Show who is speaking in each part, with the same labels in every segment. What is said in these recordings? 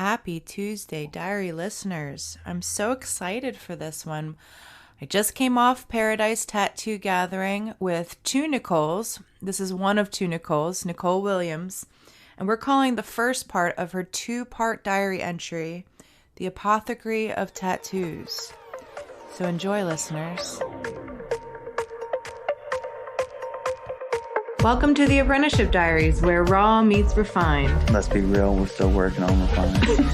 Speaker 1: Happy Tuesday, diary listeners. I'm so excited for this one. I just came off Paradise Tattoo Gathering with two Nicholls. This is one of two Nicholls, Nicole Williams, and we're calling the first part of her two-part diary entry, The Apothecary of Tattoos. So enjoy, listeners. Welcome to the Apprenticeship Diaries, where raw meets refined.
Speaker 2: Let's be real, we're still working on refining.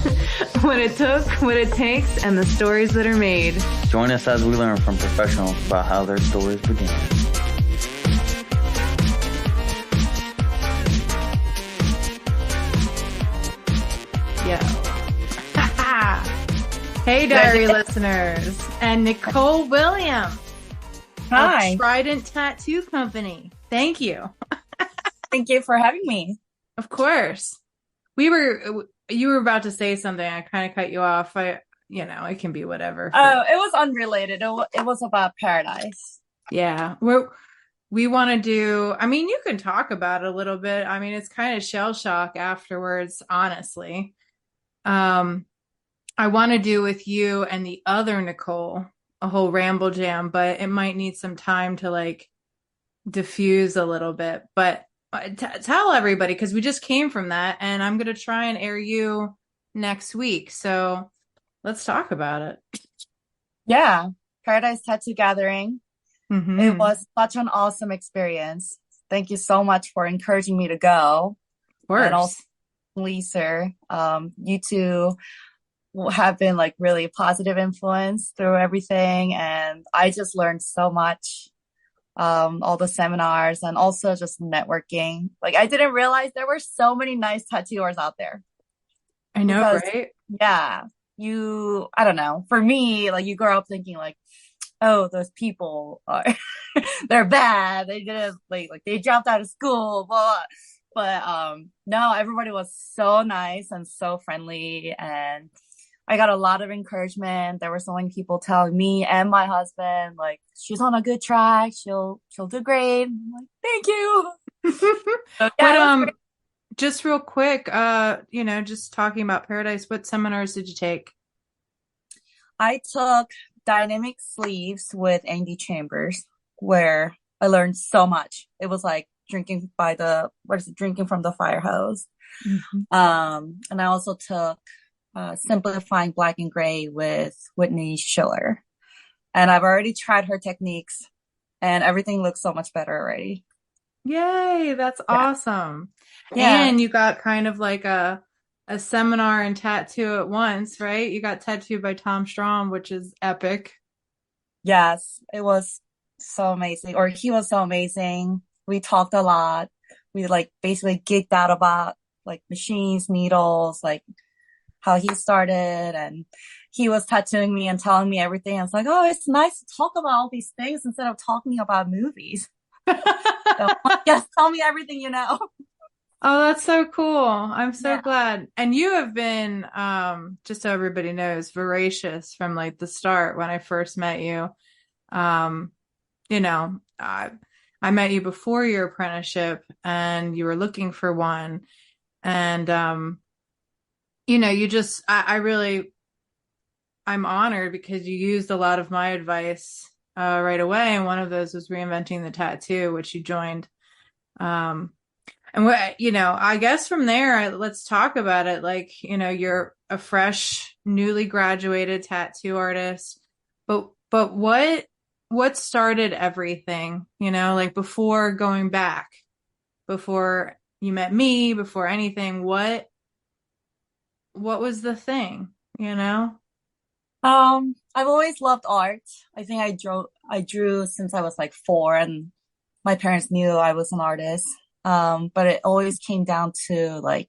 Speaker 1: What it took, what it takes, and the stories that are made.
Speaker 2: Join us as we learn from professionals about how their stories begin.
Speaker 1: Yo. Hey, diary listeners. And Nicole Williams.
Speaker 3: Hi.
Speaker 1: Of Trident Tattoo Company. Thank you.
Speaker 3: Thank you for having me.
Speaker 1: Of course. You were about to say something. I kind of cut you off. It can be whatever.
Speaker 3: Oh, it was unrelated. It was about Paradise.
Speaker 1: Yeah. We want to do, you can talk about it a little bit. It's kind of shell shock afterwards, honestly. I want to do with you and the other Nicole a whole ramble jam, but it might need some time to diffuse a little bit. But tell everybody, because we just came from that, and I'm going to try and air you next week. So let's talk about it.
Speaker 3: Yeah. Paradise Tattoo Gathering.
Speaker 1: Mm-hmm.
Speaker 3: It was such an awesome experience. Thank you so much for encouraging me to go.
Speaker 1: Of course.
Speaker 3: And also, Lisa, you two have been really positive influence through everything. And I just learned so much. All the seminars and also just networking. I didn't realize there were so many nice tattooers out there.
Speaker 1: I know, right?
Speaker 3: Yeah. I don't know. For me, you grow up thinking oh, those people are, they're bad. They didn't they dropped out of school, blah, blah. But, no, everybody was so nice and so friendly, and I got a lot of encouragement. There were so many people telling me and my husband, she's on a good track. She'll do great. I'm like, thank you. So, yeah,
Speaker 1: but, just real quick, just talking about Paradise, what seminars did you take?
Speaker 3: I took Dynamic Sleeves with Andy Chambers, where I learned so much. It was like drinking from the fire hose.
Speaker 1: Mm-hmm.
Speaker 3: And I also took Simplifying Black and Gray with Whitney Schiller. And I've already tried her techniques, and everything looks so much better already.
Speaker 1: Yay, that's awesome.
Speaker 3: Yeah.
Speaker 1: And you got kind of a seminar and tattoo at once, right? You got tattooed by Tom Strom, which is epic.
Speaker 3: Yes, it was so amazing. Or he was so amazing. We talked a lot. We basically geeked out about machines, needles, how he started, and he was tattooing me and telling me everything. I was like, oh, it's nice to talk about all these things instead of talking about movies. So, yes, tell me everything you know.
Speaker 1: Oh, that's so cool. I'm so glad. And you have been, just so everybody knows, voracious from the start when I first met you. I met you before your apprenticeship, and you were looking for one. And, I'm honored because you used a lot of my advice right away. And one of those was reinventing the tattoo, which you joined. And I guess from there, let's talk about it. You're a fresh, newly graduated tattoo artist, but what started everything, before going back, before you met me, before anything, what was the thing,
Speaker 3: I've always loved art. I think I drew since I was 4, and my parents knew I was an artist. But it always came down to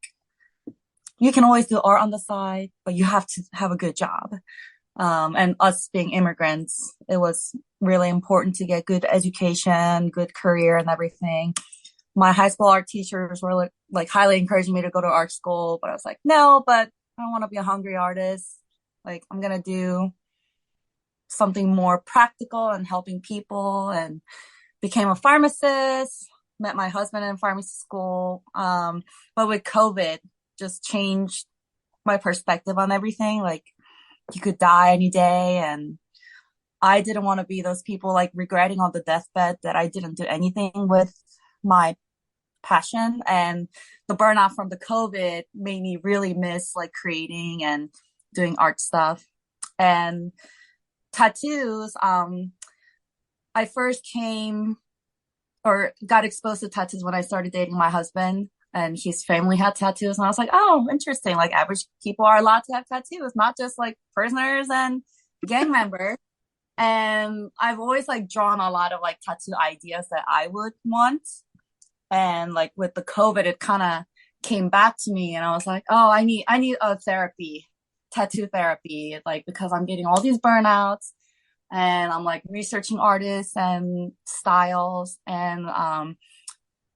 Speaker 3: you can always do art on the side, but you have to have a good job. And us being immigrants, it was really important to get good education, good career and everything. My high school art teachers were highly encouraging me to go to art school, but I was like, no, but I don't want to be a hungry artist. I'm going to do something more practical and helping people, and became a pharmacist, met my husband in pharmacy school. But with COVID just changed my perspective on everything. Like you could die any day, and I didn't want to be those people like regretting on the deathbed that I didn't do anything with my passion. And the burnout from the COVID made me really miss like creating and doing art stuff. And tattoos, I first came or got exposed to tattoos when I started dating my husband, and his family had tattoos. And I was like, oh, interesting. Like average people are allowed to have tattoos, not just like prisoners and gang members. And I've always like drawn a lot of like tattoo ideas that I would want. And like with the COVID, it kind of came back to me, and I was like, oh, I need a therapy, tattoo therapy, like because I'm getting all these burnouts, and I'm like researching artists and styles. And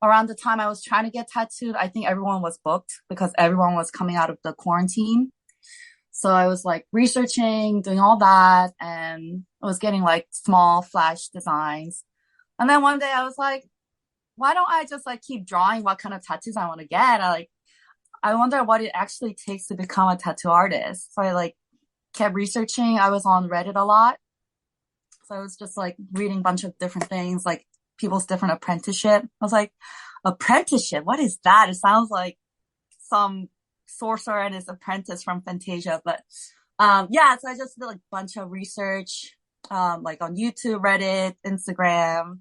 Speaker 3: around the time I was trying to get tattooed, I think everyone was booked because everyone was coming out of the quarantine. So I was like researching, doing all that, and I was getting like small flash designs. And then one day I was like, why don't I just like keep drawing what kind of tattoos I want to get? I wonder what it actually takes to become a tattoo artist. So I like kept researching. I was on Reddit a lot. So I was just like reading a bunch of different things, like people's different apprenticeship. I was like, apprenticeship? What is that? It sounds like some sorcerer and his apprentice from Fantasia. But yeah, so I just did like a bunch of research, like on YouTube, Reddit, Instagram.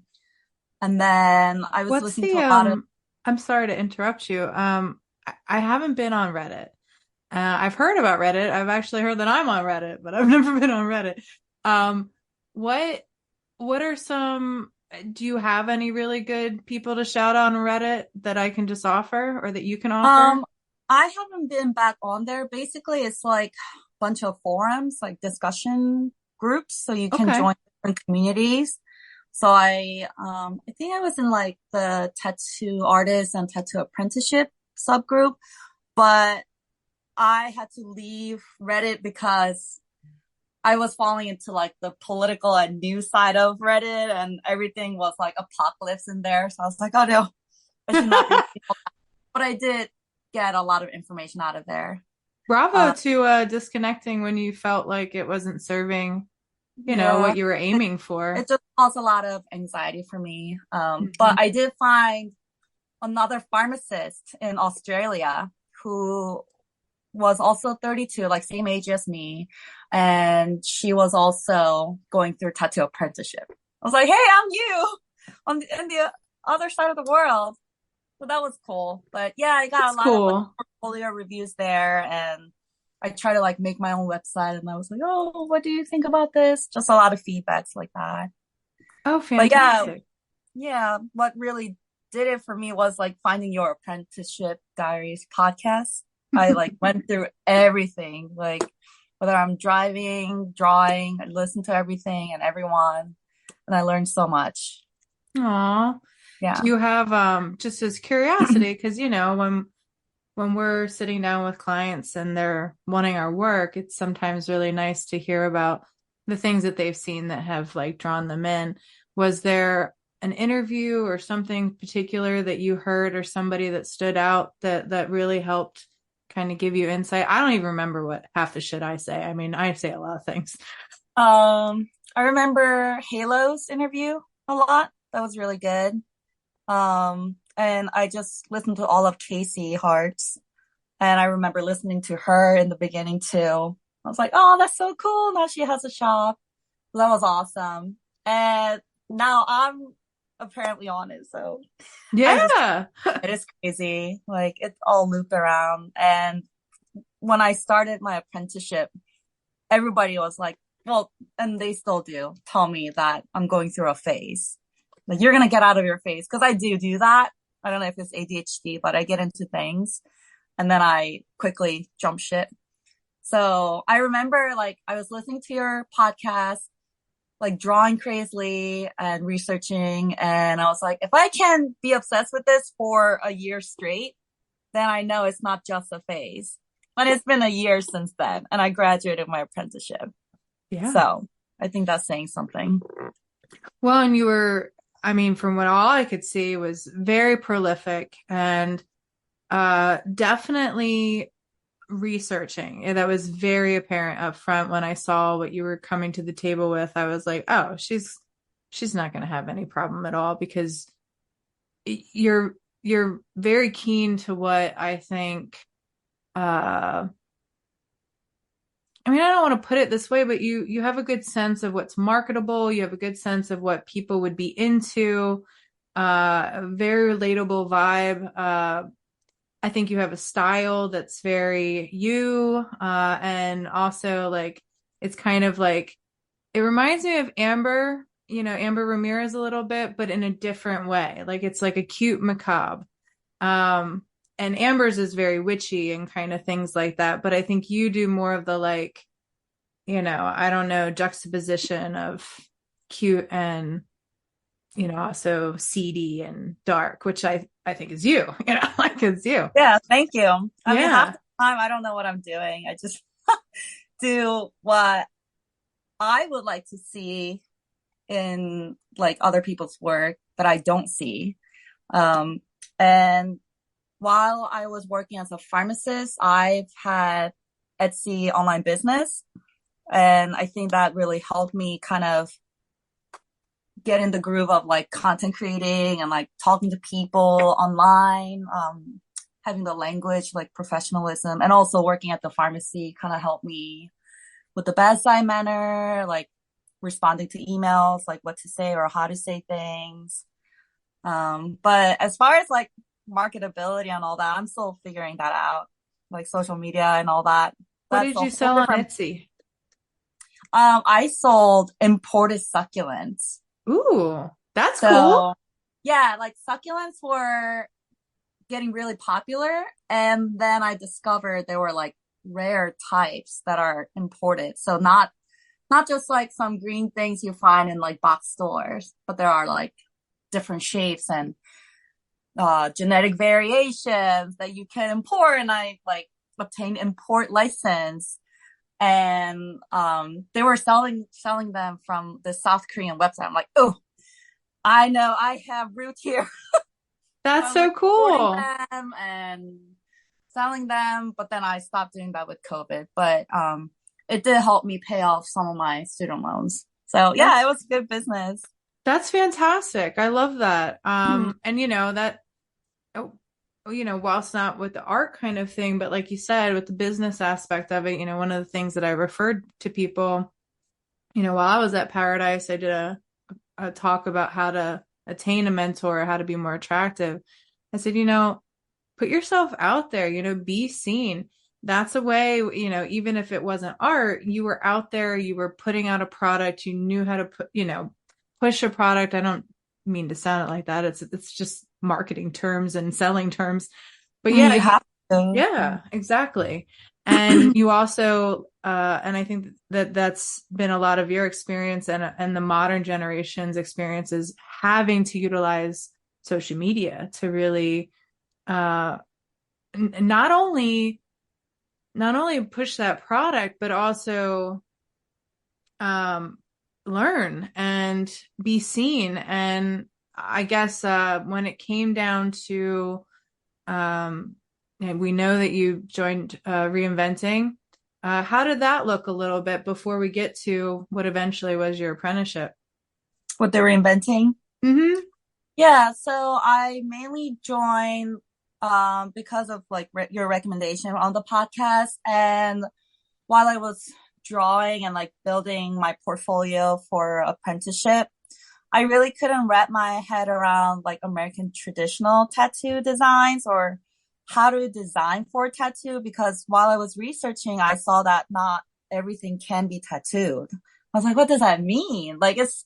Speaker 3: And then I was
Speaker 1: What's
Speaker 3: listening
Speaker 1: the
Speaker 3: to a lot of,
Speaker 1: I'm sorry to interrupt you. I haven't been on Reddit. I've heard about Reddit. I've actually heard that I'm on Reddit, but I've never been on Reddit. Um, what what are some, do you have any really good people to shout out on Reddit that I can just offer or that you can offer?
Speaker 3: um, I haven't been back on there. Basically, it's like a bunch of forums, like discussion groups, so you can
Speaker 1: Okay.
Speaker 3: join different communities. So I think I was in like the tattoo artist and tattoo apprenticeship subgroup, but I had to leave Reddit because I was falling into like the political and news side of Reddit, and everything was like apocalypse in there. So I was like, oh no, I should not be. But I did get a lot of information out of there.
Speaker 1: Bravo
Speaker 3: Uh,
Speaker 1: to disconnecting when you felt like it wasn't serving,
Speaker 3: yeah,
Speaker 1: what you were
Speaker 3: it,
Speaker 1: aiming for.
Speaker 3: it just caused a lot of anxiety for me. But
Speaker 1: Mhm.
Speaker 3: I did find another pharmacist in Australia who was also 32, like same age as me. And she was also going through tattoo apprenticeship. I was like, hey, I'm you in the other side of the world. So that was cool. But yeah, I got
Speaker 1: That's
Speaker 3: a lot of like
Speaker 1: cool.
Speaker 3: portfolio reviews there, and I try to like make my own website, and I was like, oh, what do you think about this? Just a lot of feedbacks like that.
Speaker 1: Oh,
Speaker 3: But yeah,
Speaker 1: fantastic.
Speaker 3: yeah, what really did it for me was like finding your Apprenticeship Diaries podcast. I like went through everything, like whether I'm driving, drawing, I listened to everything and everyone, and I learned so much.
Speaker 1: Aw. Do
Speaker 3: Yeah.
Speaker 1: you have just as curiosity, because when we're sitting down with clients and they're wanting our work, it's sometimes really nice to hear about the things that they've seen that have like drawn them in. Was there an interview or something particular that you heard or somebody that stood out that really helped kind of give you insight? I don't even remember what half the shit I say. I mean, I say a lot of things.
Speaker 3: I remember Halo's interview a lot. That was really good. And I just listened to all of Casey Hart's, and I remember listening to her in the beginning too. I was like, oh, that's so cool. Now she has a shop. That was awesome. And now I'm apparently on it. So I just,
Speaker 1: Yeah.
Speaker 3: it is crazy. Like it's all looped around. And when I started my apprenticeship, everybody was like, well, and they still do tell me that I'm going through a phase. Like you're going to get out of your phase. Cause I do that. I don't know if it's ADHD, but I get into things and then I quickly jump ship. So I remember like I was listening to your podcast, like drawing crazily and researching. And I was like, if I can be obsessed with this for a year straight, then I know it's not just a phase. But it's been a year since then, and I graduated my apprenticeship.
Speaker 1: Yeah.
Speaker 3: So I think that's saying something.
Speaker 1: Well, and you were, I mean, from what all I could see was very prolific and definitely researching. That was very apparent up front when I saw what you were coming to the table with. I was like, oh, she's not going to have any problem at all, because you're very keen to what I think, I mean, I don't want to put it this way, but you have a good sense of what's marketable. You have a good sense of what people would be into. A very relatable vibe. I think you have a style that's very you, and also like it's kind of like it reminds me of Amber, Amber Ramirez a little bit, but in a different way. Like it's like a cute macabre. And Amber's is very witchy and kind of things like that. But I think you do more of the like, I don't know, juxtaposition of cute and, also seedy and dark, which I think is you, like it's you.
Speaker 3: Yeah, thank you. I mean, half
Speaker 1: Yeah.
Speaker 3: the time I don't know what I'm doing. I just do what I would like to see in like other people's work that I don't see. And while I was working as a pharmacist, I've had Etsy online business. And I think that really helped me kind of get in the groove of like content creating and like talking to people online, having the language, like professionalism, and also working at the pharmacy kind of helped me with the bedside manner, like responding to emails, like what to say or how to say things. But as far as like marketability and all that, I'm still figuring that out, like social media and all that.
Speaker 1: What
Speaker 3: That's
Speaker 1: did
Speaker 3: a
Speaker 1: you
Speaker 3: whole
Speaker 1: sell on
Speaker 3: different.
Speaker 1: Etsy?
Speaker 3: I sold imported succulents.
Speaker 1: Ooh, that's cool.
Speaker 3: So yeah, like succulents were getting really popular. And then I discovered there were like rare types that are imported. So not just like some green things you find in like box stores, but there are like different shapes and genetic variations that you can import. And I like obtained import license. And they were selling them from the South Korean website. I'm like, oh, I know I have roots here. So I
Speaker 1: That's
Speaker 3: was
Speaker 1: so
Speaker 3: like importing
Speaker 1: cool.
Speaker 3: them and selling them, but then I stopped doing that with COVID. But it did help me pay off some of my student loans. So yeah, it
Speaker 1: That's
Speaker 3: was good business.
Speaker 1: that's fantastic. I love that.
Speaker 3: Hmm.
Speaker 1: And that oh, whilst not with the art kind of thing, but like you said, with the business aspect of it, one of the things that I referred to people, while I was at Paradise, I did a talk about how to attain a mentor, how to be more attractive. I said, put yourself out there, be seen. That's a way, even if it wasn't art, you were out there, you were putting out a product, you knew how to push a product. I don't mean to sound it like that. It's just marketing terms and selling terms. But yeah,
Speaker 3: You have to.
Speaker 1: yeah, exactly. And you also, and I think that that's been a lot of your experience and the modern generation's experiences having to utilize social media to really, not only push that product, but also, learn and be seen. And I guess, when it came down to, and we know that you joined Reinventing. How did that look a little bit before we get to what eventually was your apprenticeship?
Speaker 3: What they were inventing.
Speaker 1: Mm-hmm.
Speaker 3: Yeah, so I mainly joined because of like your recommendation on the podcast. And while I was drawing and like building my portfolio for apprenticeship, I really couldn't wrap my head around like American traditional tattoo designs or how to design for a tattoo, because while I was researching, I saw that not everything can be tattooed. I was like, what does that mean? Like it's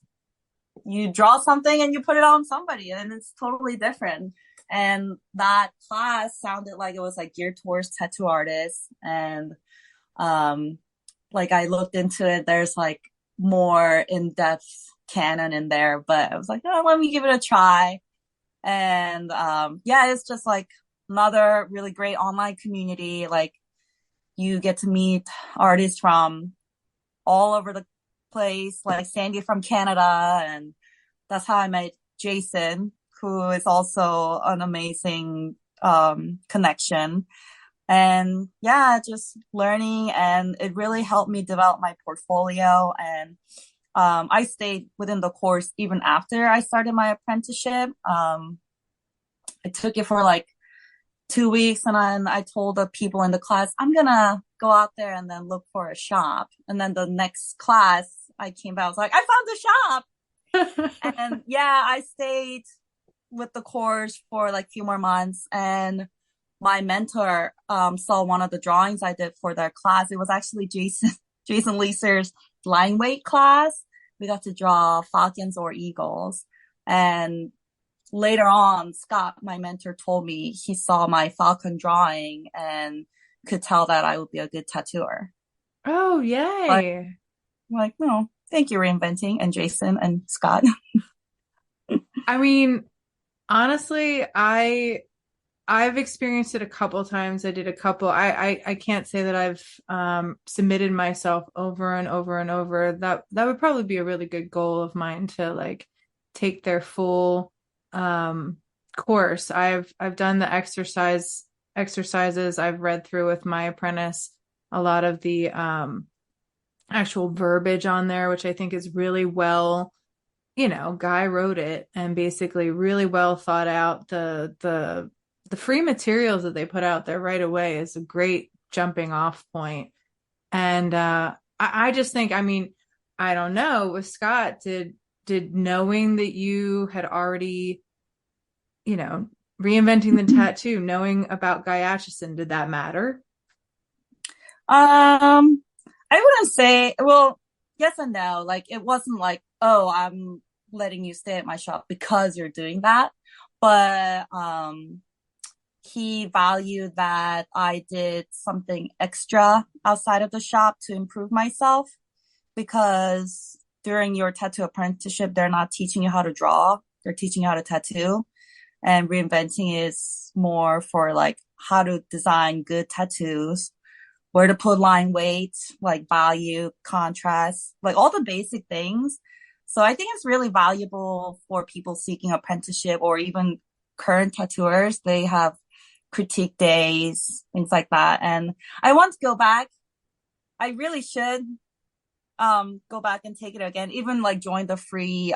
Speaker 3: you draw something and you put it on somebody and it's totally different. And that class sounded like it was like geared towards tattoo artists. And like I looked into it, there's like more in-depth canon in there, but I was like, oh, let me give it a try. And yeah, it's just like another really great online community. Like you get to meet artists from all over the place, like Sandy from Canada. And that's how I met Jason, who is also an amazing connection. And yeah, just learning, and it really helped me develop my portfolio. And I stayed within the course even after I started my apprenticeship. I took it for like 2 weeks, and then I told the people in the class, I'm gonna go out there and then look for a shop. And then the next class I came back, I was like, I found a shop. And yeah, I stayed with the course for like a few more months, and my mentor saw one of the drawings I did for their class. It was actually Jason Leeser's line weight class. We got to draw falcons or eagles. And later on, Scott, my mentor, told me he saw my falcon drawing and could tell that I would be a good tattooer.
Speaker 1: Oh,
Speaker 3: Like,
Speaker 1: yay.
Speaker 3: like, no, thank you, Reinventing, and Jason and Scott.
Speaker 1: I mean, honestly, I've experienced it a couple times. I did a couple. I can't say that I've submitted myself over and over and over. That would probably be a really good goal of mine, to like take their full course. I've done the exercises. I've read through with my apprentice a lot of the actual verbiage on there, which I think is really well, guy wrote it, and basically really well thought out. The free materials that they put out there right away is a great jumping off point. And I just think, I mean, I don't know, with Scott, did knowing that you had already, reinventing the tattoo, knowing about Guy Aitchison, did that matter?
Speaker 3: I wouldn't say, well, yes and no. Like, it wasn't like, oh, I'm letting you stay at my shop because you're doing that. But he valued that I did something extra outside of the shop to improve myself, because during your tattoo apprenticeship, they're not teaching you how to draw, they're teaching you how to tattoo. And reinventing is more for like how to design good tattoos, where to put line weight, like value, contrast, like all the basic things. So I think it's really valuable for people seeking apprenticeship, or even current tattooers. They have critique days, things like that. And I want to go back. I really should go back and take it again, even like join the free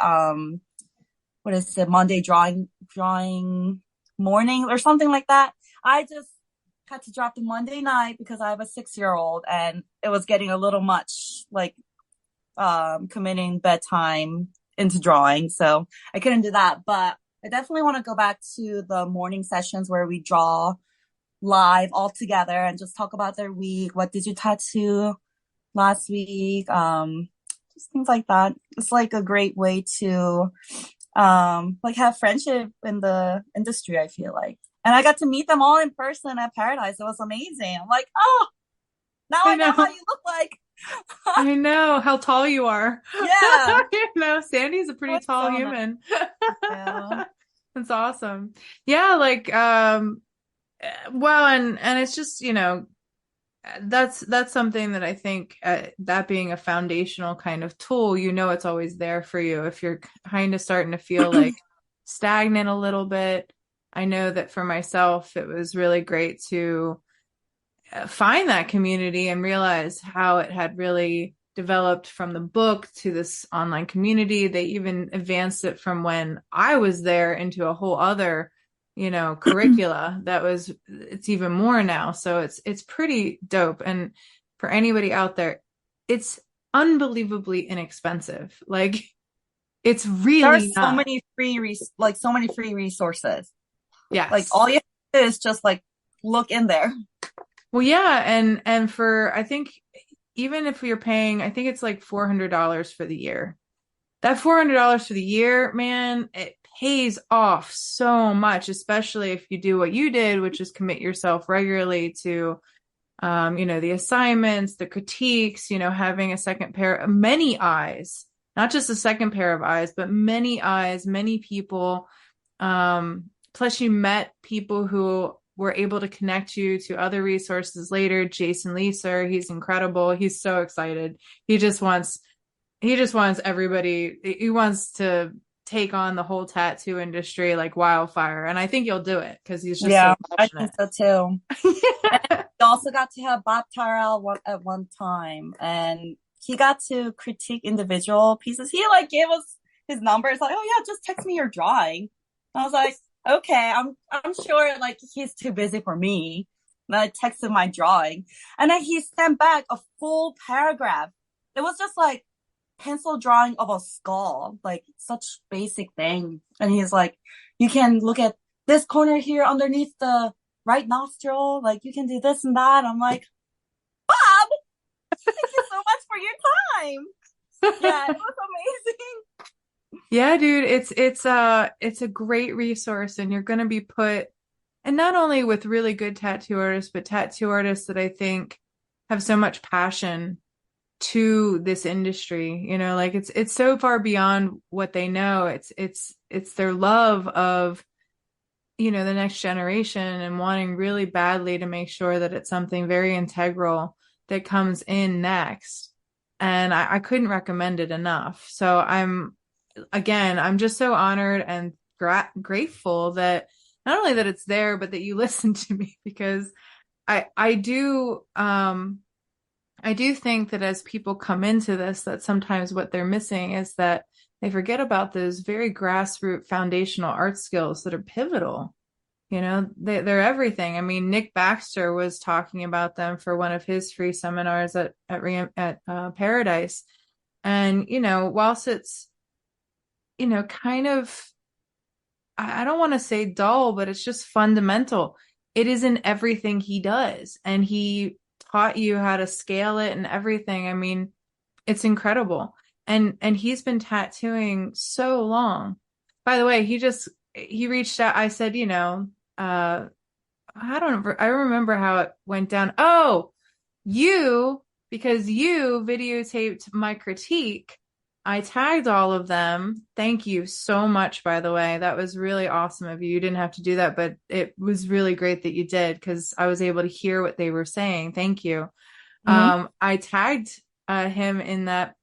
Speaker 3: what is it, Monday drawing morning or something like that. I just had to drop the Monday night because I have a 6-year-old, and it was getting a little much, like committing bedtime into drawing. So I couldn't do that. But I definitely want to go back to the morning sessions where we draw live all together and just talk about their week. What did you tattoo last week? Just things like that. It's like a great way to like have friendship in the industry, I feel like. And I got to meet them all in person at Paradise. It was amazing. I'm like, oh, now I know how you look like.
Speaker 1: I know how tall you are.
Speaker 3: Yeah.
Speaker 1: Sandy's a pretty tall
Speaker 3: so
Speaker 1: human.
Speaker 3: Yeah.
Speaker 1: That's awesome. Yeah, like well, and it's just, that's something that I think, that being a foundational kind of tool, it's always there for you if you're kind of starting to feel like stagnant a little bit. I know that for myself, it was really great to find that community and realize how it had really developed from the book to this online community. They even advanced it from when I was there into a whole other, curricula it's even more now. So it's pretty dope. And for anybody out there, it's unbelievably inexpensive. Like, it's really
Speaker 3: There are so
Speaker 1: not.
Speaker 3: many so many free resources.
Speaker 1: Yes.
Speaker 3: Like, all you have to do is just like look in there.
Speaker 1: Well, yeah, and for, I think, even if you're paying, I think it's like $400 for the year. That $400 for the year, man, it pays off so much, especially if you do what you did, which is commit yourself regularly to, the assignments, the critiques, having a second pair, many eyes, not just a second pair of eyes, but many eyes, many people. Plus you met people who were able to connect you to other resources later. Jason Leeser, he's incredible. He's so excited. He just wants everybody, he wants to take on the whole tattoo industry like wildfire. And I think you'll do it because he's just so
Speaker 3: Yeah, I think
Speaker 1: passionate.
Speaker 3: so too. And we also got to have Bob Tyrrell at one time, and he got to critique individual pieces. He like gave us his numbers, like, "Oh yeah, just text me your drawing." And I was like, "Okay, I'm sure like he's too busy for me." And I texted my drawing, and then he sent back a full paragraph. It was just like pencil drawing of a skull, like such basic thing. And he's like, "You can look at this corner here underneath the right nostril, like you can do this and that." I'm like, Bob, thank you so much for your time. Yeah, it was amazing.
Speaker 1: Yeah, dude, it's a great resource, and you're going to be put, and not only with really good tattoo artists, but tattoo artists that I think have so much passion to this industry. You know, like it's so far beyond what they know. It's their love of, you know, the next generation and wanting really badly to make sure that it's something very integral that comes in next. And I couldn't recommend it enough. So I'm just so honored and grateful that not only that it's there, but that you listen to me, because I do think that as people come into this, that sometimes what they're missing is that they forget about those very grassroots foundational art skills that are pivotal. You know, they're everything. I mean, Nick Baxter was talking about them for one of his free seminars at Paradise. And, you know, whilst it's, you know, kind of, I don't want to say dull, but it's just fundamental. It is in everything he does. And he taught you how to scale it and everything. I mean, it's incredible. And he's been tattooing so long. By the way, he reached out. I said, you know, I remember how it went down. Oh, because you videotaped my critique. I tagged all of them. Thank you so much, by the way. That was really awesome of you. You didn't have to do that, but it was really great that you did, because I was able to hear what they were saying. Thank you.
Speaker 3: Mm-hmm.
Speaker 1: I tagged him in that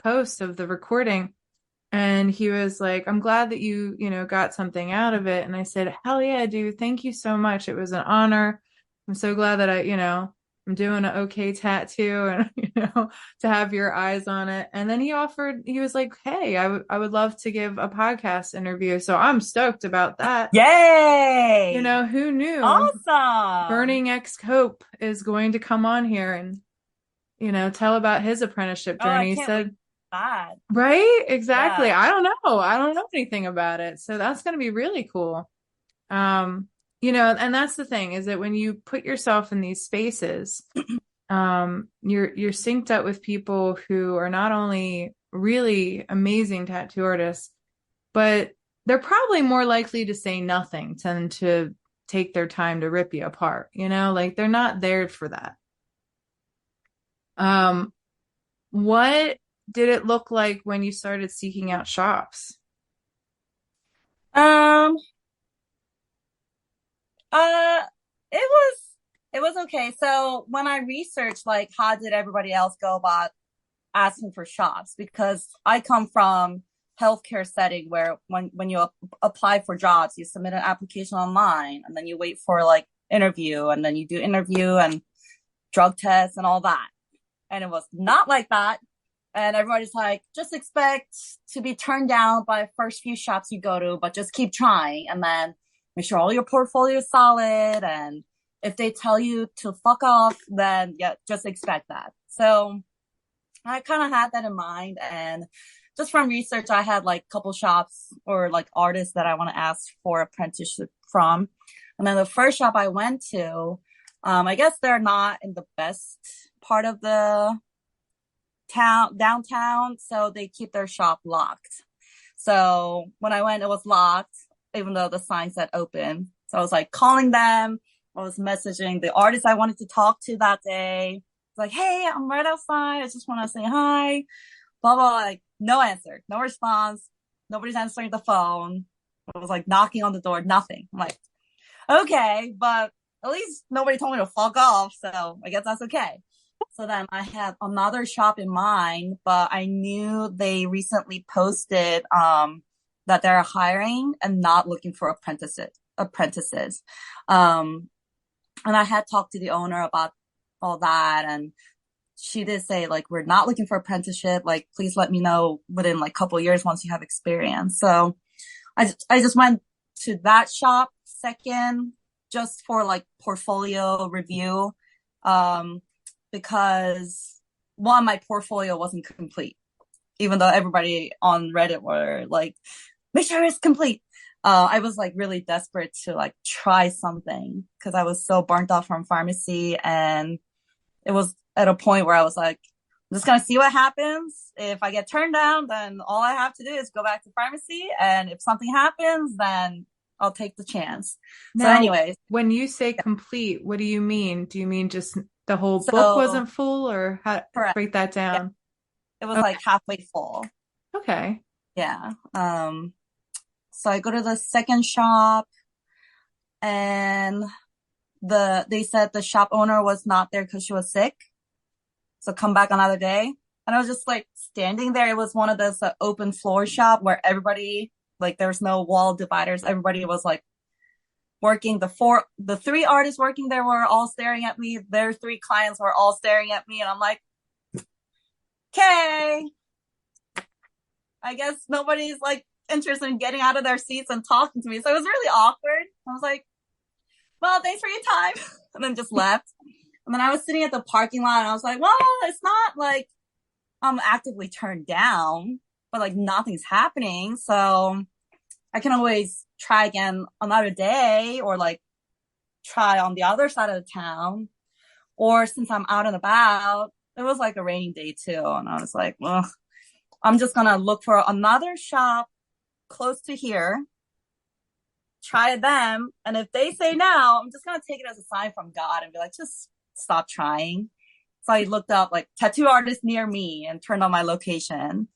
Speaker 1: post of the recording, and he was like, "I'm glad that you know, got something out of it." And I said, "Hell yeah, dude. Thank you so much. It was an honor. I'm so glad that I'm doing an okay tattoo, and, to have your eyes on it." And then he was like, "Hey, I would love to give a podcast interview." So I'm stoked about that. You
Speaker 3: Yay!
Speaker 1: know, who knew
Speaker 3: Awesome.
Speaker 1: Burning X Hope is going to come on here and, tell about his apprenticeship
Speaker 3: Oh, I
Speaker 1: journey. He
Speaker 3: can't wait
Speaker 1: said,
Speaker 3: for that.
Speaker 1: right? Exactly.
Speaker 3: Yeah.
Speaker 1: I don't know. I don't know anything about it. So that's going to be really cool. And that's the thing, is that when you put yourself in these spaces, you're synced up with people who are not only really amazing tattoo artists, but they're probably more likely to say nothing than to take their time to rip you apart. Like, they're not there for that. What did it look like when you started seeking out shops?
Speaker 3: Um, uh, it was okay. So when I researched, like, how did everybody else go about asking for shops? Because I come from healthcare setting where when you apply for jobs, you submit an application online, and then you wait for like interview, and then you do interview and drug tests and all that. And it was not like that. And everybody's like, just expect to be turned down by the first few shops you go to, but just keep trying. And then make sure all your portfolio is solid. And if they tell you to fuck off, then yeah, just expect that. So I kind of had that in mind. And just from research, I had like a couple shops or like artists that I want to ask for apprenticeship from. And then the first shop I went to, I guess they're not in the best part of the downtown, so they keep their shop locked. So when I went, it was locked, even though the sign said open. So I was like calling them. I was messaging the artist I wanted to talk to that day. It's like, "Hey, I'm right outside. I just want to say hi." Blah blah. Like, no answer, no response. Nobody's answering the phone. I was like knocking on the door, nothing. I'm like, okay, but at least nobody told me to fuck off, so I guess that's okay. So then I had another shop in mind, but I knew they recently posted that they're hiring and not looking for apprentices. And I had talked to the owner about all that, and she did say like, we're not looking for apprenticeship. Like, please let me know within like a couple of years once you have experience. So I just went to that shop second just for like portfolio review. Because one, my portfolio wasn't complete, even though everybody on Reddit were like, make sure it's complete. I was like really desperate to like try something because I was so burnt out from pharmacy, and it was at a point where I was like, I'm just gonna see what happens. If I get turned down, then all I have to do is go back to pharmacy, and if something happens, then I'll take the chance. So
Speaker 1: Now,
Speaker 3: anyways,
Speaker 1: when you say complete, what do you mean? Do you mean just the whole book
Speaker 3: so
Speaker 1: wasn't full, or how
Speaker 3: correct.
Speaker 1: break that
Speaker 3: Yeah,
Speaker 1: down?
Speaker 3: it was
Speaker 1: Okay.
Speaker 3: like halfway full.
Speaker 1: Okay.
Speaker 3: Yeah. So I go to the second shop, and they said the shop owner was not there because she was sick. So come back another day. And I was just like standing there. It was one of those open floor shop where everybody, like, there's no wall dividers. Everybody was like working. The three artists working there were all staring at me. Their three clients were all staring at me. And I'm like, okay, I guess nobody's like interested in getting out of their seats and talking to me. So it was really awkward. I was like, well, thanks for your time. And then just left. And then I was sitting at the parking lot, and I was like, well, it's not like I'm actively turned down, but like nothing's happening. So I can always try again another day, or like try on the other side of the town. Or since I'm out and about, it was like a raining day too. And I was like, well, I'm just going to look for another shop close to here, try them. And if they say no, I'm just going to take it as a sign from God and be like, just stop trying. So I looked up like tattoo artists near me and turned on my location.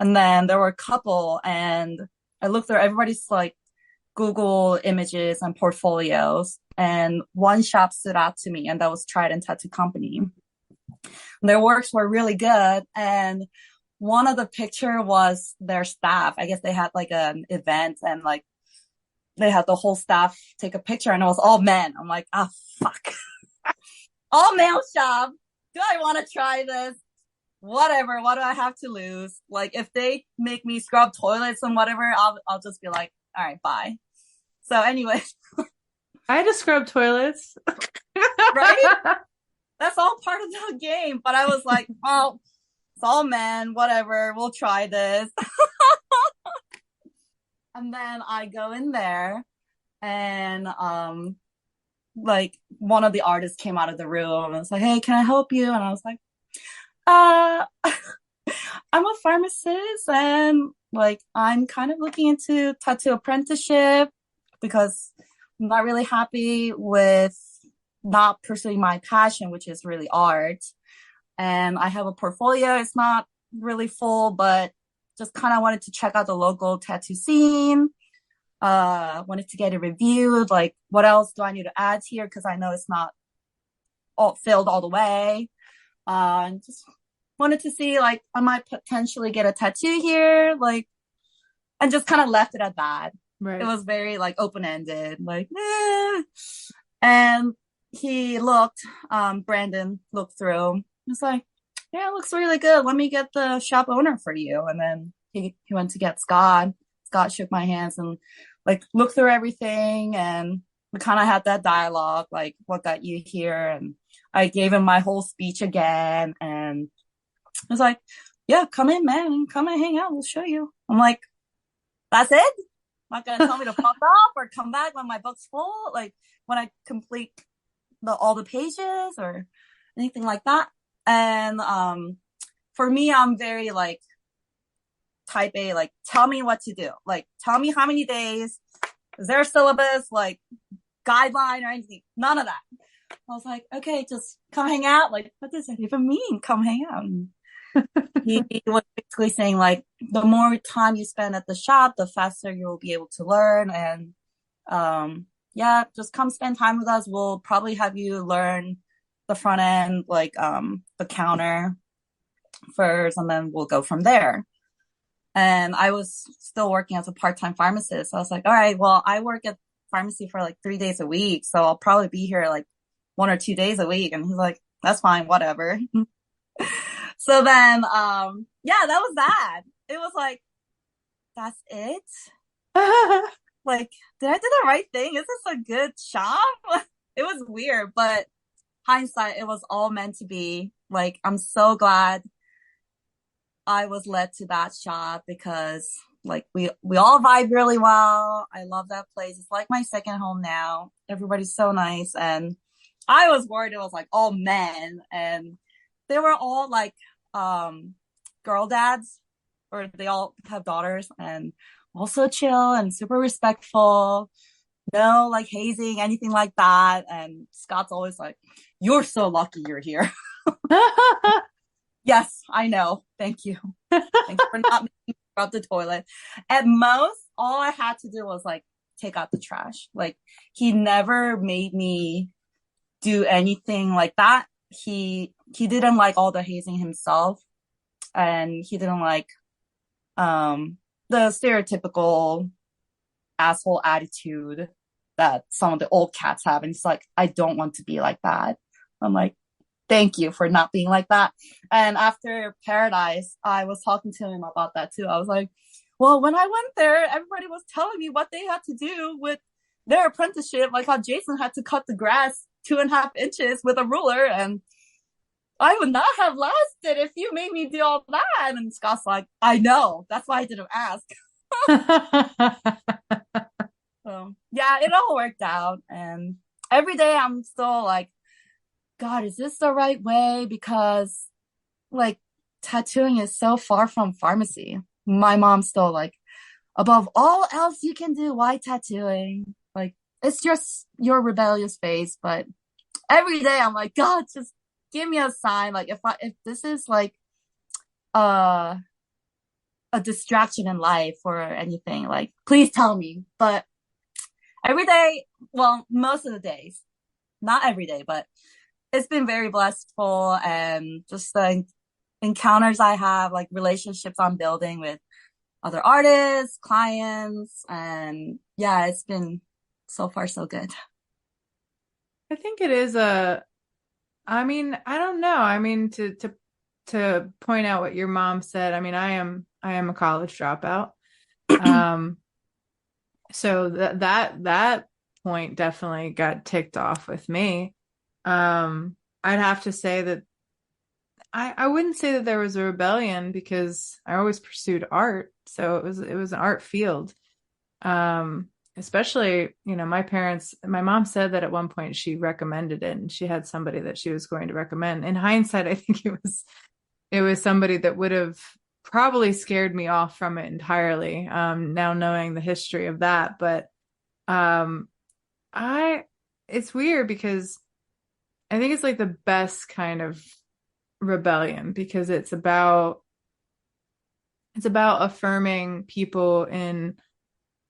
Speaker 3: And then there were a couple, and I looked through everybody's like Google images and portfolios. And one shop stood out to me, and that was Trident Tattoo Company. Their works were really good. And one of the picture was their staff. I guess they had like an event, and like they had the whole staff take a picture, and it was all men. I'm like, ah, fuck. All male shop. Do I want to try this? Whatever. What do I have to lose? Like, if they make me scrub toilets and whatever, I'll just be like, all right, bye. So anyway.
Speaker 1: I had to scrub toilets.
Speaker 3: Right? That's all part of the game. But I was like, oh, it's all men. Whatever. We'll try this. And then I go in there, and like one of the artists came out of the room and was like, hey, can I help you? And I was like, I'm a pharmacist, and like I'm kind of looking into tattoo apprenticeship because I'm not really happy with not pursuing my passion, which is really art. And I have a portfolio. It's not really full, but just kind of wanted to check out the local tattoo scene. Wanted to get it reviewed. Like, what else do I need to add here? Because I know it's not all filled all the way. And just wanted to see, like, I might potentially get a tattoo here, like, and just kind of left it at that.
Speaker 1: Right.
Speaker 3: It was very like open-ended, like, eh. And he looked, Brandon looked through. He was like, yeah, it looks really good. Let me get the shop owner for you. And then he went to get Scott. Scott shook my hands and like looked through everything, and we kind of had that dialogue, like, what got you here? And I gave him my whole speech again, and I was like, yeah, come in, man. Come and hang out. We'll show you. I'm like, that's it? Not going to tell me to fuck off or come back when my book's full? Like, when I complete all the pages or anything like that? And for me, I'm very like type A, like, tell me what to do. Like, tell me how many days. Is there a syllabus, like, guideline or anything? None of that. I was like, okay, just come hang out. Like, what does that even mean? Come hang out. And he was basically saying, like, the more time you spend at the shop, the faster you'll be able to learn. And yeah, just come spend time with us. We'll probably have you learn the front end, like the counter first, and then we'll go from there. And I was still working as a part-time pharmacist. So I was like, all right, well, I work at pharmacy for like 3 days a week. So I'll probably be here like 1 or 2 days a week. And he's like, that's fine, whatever. So then, yeah, that was that. It was like, that's it. Like, did I do the right thing? Is this a good shop? It was weird, but hindsight, it was all meant to be. Like, I'm so glad I was led to that shop because like we all vibe really well. I love that place. It's like my second home now. Everybody's so nice. And I was worried it was like all men and they were all like girl dads or they all have daughters and also chill and super respectful. No like hazing, anything like that. And Scott's always like, you're so lucky you're here. Yes, I know. Thank you. Thanks for not making me scrub the toilet. At most, all I had to do was like take out the trash. Like he never made me do anything like that. He didn't like all the hazing himself, and he didn't like the stereotypical asshole attitude that some of the old cats have. And he's like, I don't want to be like that. I'm like, thank you for not being like that. And after Paradise, I was talking to him about that too. I was like, well, when I went there, everybody was telling me what they had to do with their apprenticeship, like how Jason had to cut the grass 2.5 inches with a ruler. And I would not have lasted if you made me do all that. And Scott's like, I know. That's why I didn't ask. So yeah, it all worked out. And every day I'm still like, God, is this the right way? Because like tattooing is so far from pharmacy. My mom's still like, above all else you can do, why tattooing? Like it's just your rebellious face. But every day I'm like, God, just give me a sign. Like if this is like uh a distraction in life or anything, like please tell me. But every day, well, most of the days, not every day, but it's been very blissful and just the encounters I have, like relationships I'm building with other artists, clients, and yeah, it's been so far so good.
Speaker 1: I think it is I mean, I don't know. I mean, to point out what your mom said, I mean, I am a college dropout. Um, so that point definitely got ticked off with me. I'd have to say that I wouldn't say that there was a rebellion because I always pursued art. So it was an art field. Especially, my mom said that at one point she recommended it and she had somebody that she was going to recommend. In hindsight, I think it was somebody that would have probably scared me off from it entirely. Now knowing the history of that, but I it's weird because I think it's like the best kind of rebellion because it's about affirming people in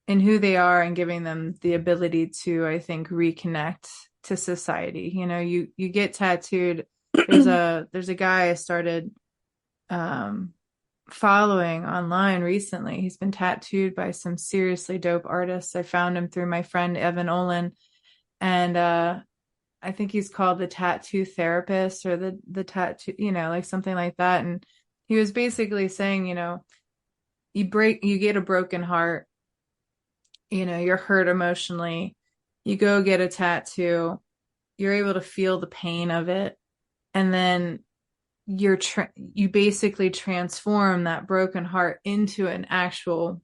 Speaker 1: who they are and giving them the ability to, I think, reconnect to society. You get tattooed. There's a guy I started following online recently. He's been tattooed by some seriously dope artists. I found him through my friend Evan Olin, and I think he's called the tattoo therapist or the tattoo, like something like that. And he was basically saying, you get a broken heart, you're hurt emotionally, you go get a tattoo, you're able to feel the pain of it, and then you basically transform that broken heart into an actual,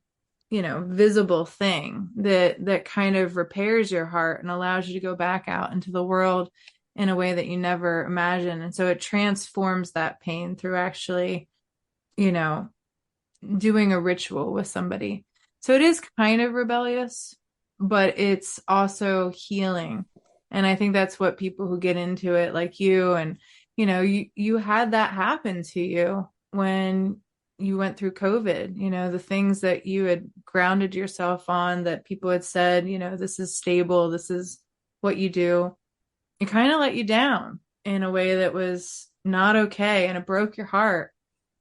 Speaker 1: visible thing that kind of repairs your heart and allows you to go back out into the world in a way that you never imagined. And so it transforms that pain through actually, doing a ritual with somebody. So it is kind of rebellious, but it's also healing. And I think that's what people who get into it, like you, and you had that happen to you when you went through COVID. The things that you had grounded yourself on, that people had said, this is stable, this is what you do. It kind of let you down in a way that was not okay, and it broke your heart.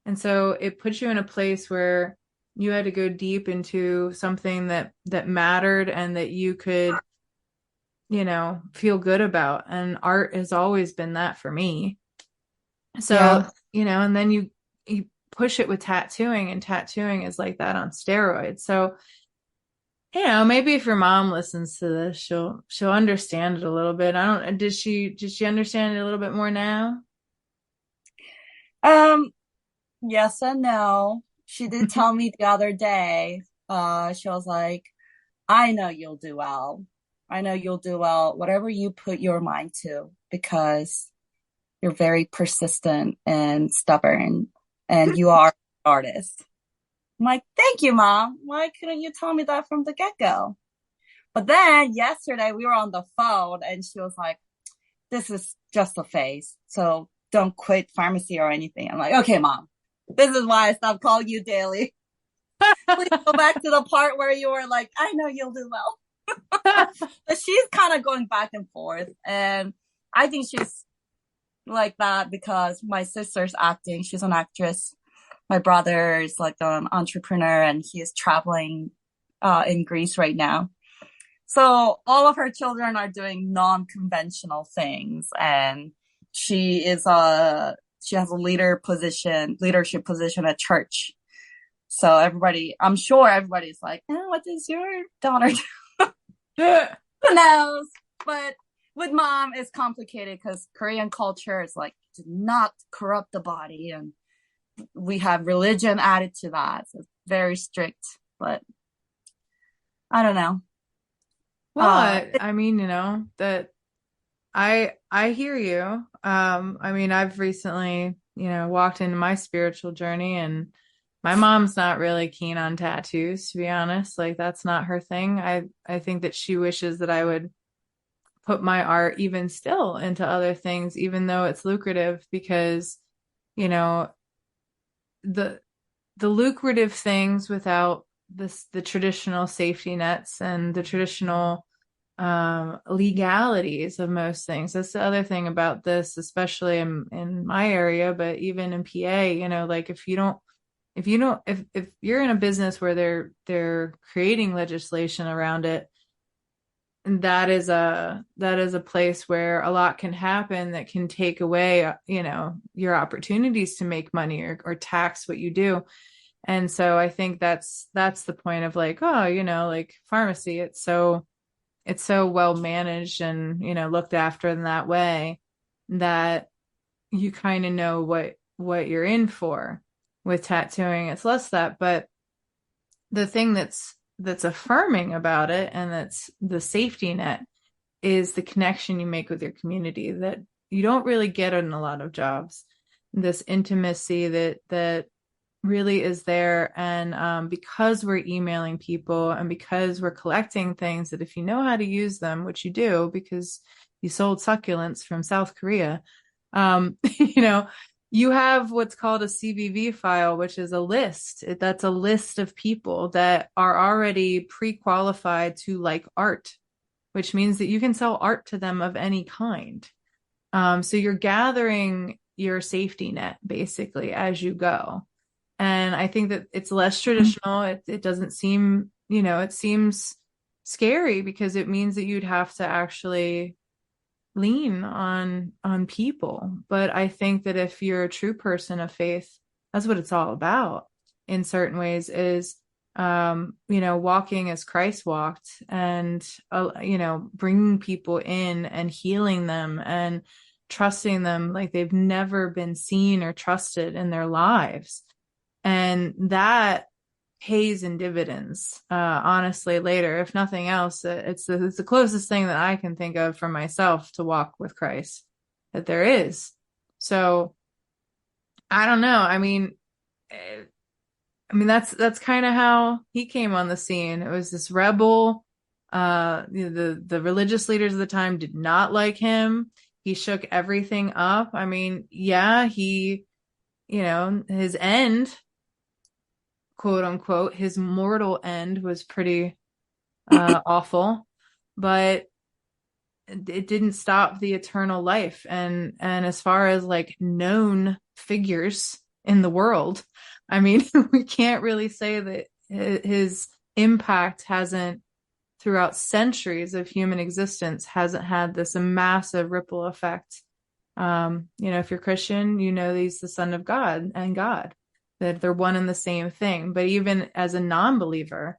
Speaker 1: And so it puts you in a place where You had to go deep into something that mattered and that you could, feel good about. And art has always been that for me. So,
Speaker 3: Yeah.
Speaker 1: and then you push it with tattooing, and tattooing is like that on steroids. So, maybe if your mom listens to this, she'll understand it a little bit. I don't, did she understand it a little bit more now?
Speaker 3: Um, yes and no. She did tell me the other day, she was like, I know you'll do well. I know you'll do well, whatever you put your mind to, because you're very persistent and stubborn, and you are an artist. I'm like, thank you, Mom. Why couldn't you tell me that from the get-go? But then yesterday we were on the phone and she was like, this is just a phase. So don't quit pharmacy or anything. I'm like, okay, Mom, this is why I stopped calling you daily. Please go back to the part where you were like, I know you'll do well. But she's kind of going back and forth. And I think she's like that because my sister's acting. She's an actress. My brother is like an entrepreneur and he is traveling in Greece right now. So all of her children are doing non-conventional things, and she has a leadership position at church. So I'm sure everybody's like, what does your daughter do? Who knows? But with Mom, it's complicated because Korean culture is like, do not corrupt the body, and we have religion added to that. So it's very strict, but I don't know.
Speaker 1: Well, I mean, that I hear you. I mean, I've recently, walked into my spiritual journey, and my mom's not really keen on tattoos, to be honest. Like that's not her thing. I think that she wishes that I would put my art even still into other things, even though it's lucrative, because, you know, the lucrative things without the traditional safety nets and the traditional legalities of most things. That's the other thing about this, especially in my area, but even in PA, like if you're in a business where they're creating legislation around it, that is a place where a lot can happen that can take away, your opportunities to make money or tax what you do. And so I think that's the point of like, oh, like pharmacy, it's so well managed and, looked after in that way that you kind of know what you're in for. With tattooing, it's less that, but the thing that's affirming about it, and that's the safety net, is the connection you make with your community that you don't really get in a lot of jobs. This intimacy that really is there. And because we're emailing people and because we're collecting things that if you know how to use them, which you do because you sold succulents from South Korea, you have what's called a CVV file, which is a list. That's a list of people that are already pre-qualified to like art, which means that you can sell art to them of any kind. So you're gathering your safety net basically as you go. And I think that it's less traditional. It doesn't seem, it seems scary because it means that you'd have to actually lean on people. But I think that if you're a true person of faith, that's what it's all about in certain ways, is walking as Christ walked, and bringing people in and healing them and trusting them like they've never been seen or trusted in their lives. And that pays in dividends, honestly, later. If nothing else, it's the closest thing that I can think of for myself to walk with Christ that there is. So I don't know. That's kind of how he came on the scene. It was this rebel. The religious leaders of the time did not like him. He shook everything up. I mean, yeah, his end, quote unquote, his mortal end was pretty awful, but it didn't stop the eternal life. And as far as like known figures in the world. I mean, we can't really say that his impact hasn't, throughout centuries of human existence, hasn't had this massive ripple effect. If you're Christian, he's the Son of God and God, that they're one and the same thing. But even as a non-believer,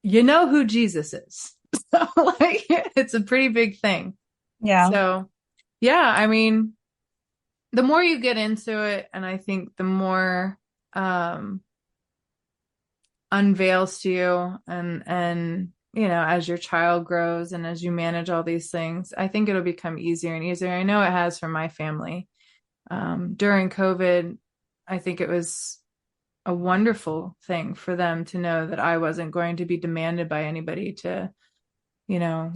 Speaker 1: you know who Jesus is. So like, it's a pretty big thing.
Speaker 3: Yeah.
Speaker 1: So yeah, I mean, the more you get into it, and I think the more unveils to you, and as your child grows and as you manage all these things, I think it'll become easier and easier. I know it has for my family. During COVID, I think it was a wonderful thing for them to know that I wasn't going to be demanded by anybody to,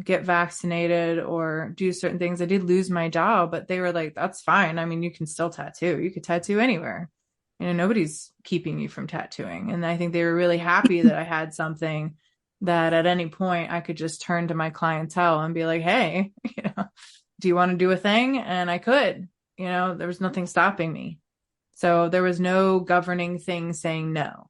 Speaker 1: get vaccinated or do certain things. I did lose my job, but they were like, that's fine. I mean, you can still tattoo. You could tattoo anywhere. Nobody's keeping you from tattooing. And I think they were really happy that I had something that at any point I could just turn to my clientele and be like, hey, do you want to do a thing? And I could, there was nothing stopping me. So there was no governing thing saying no.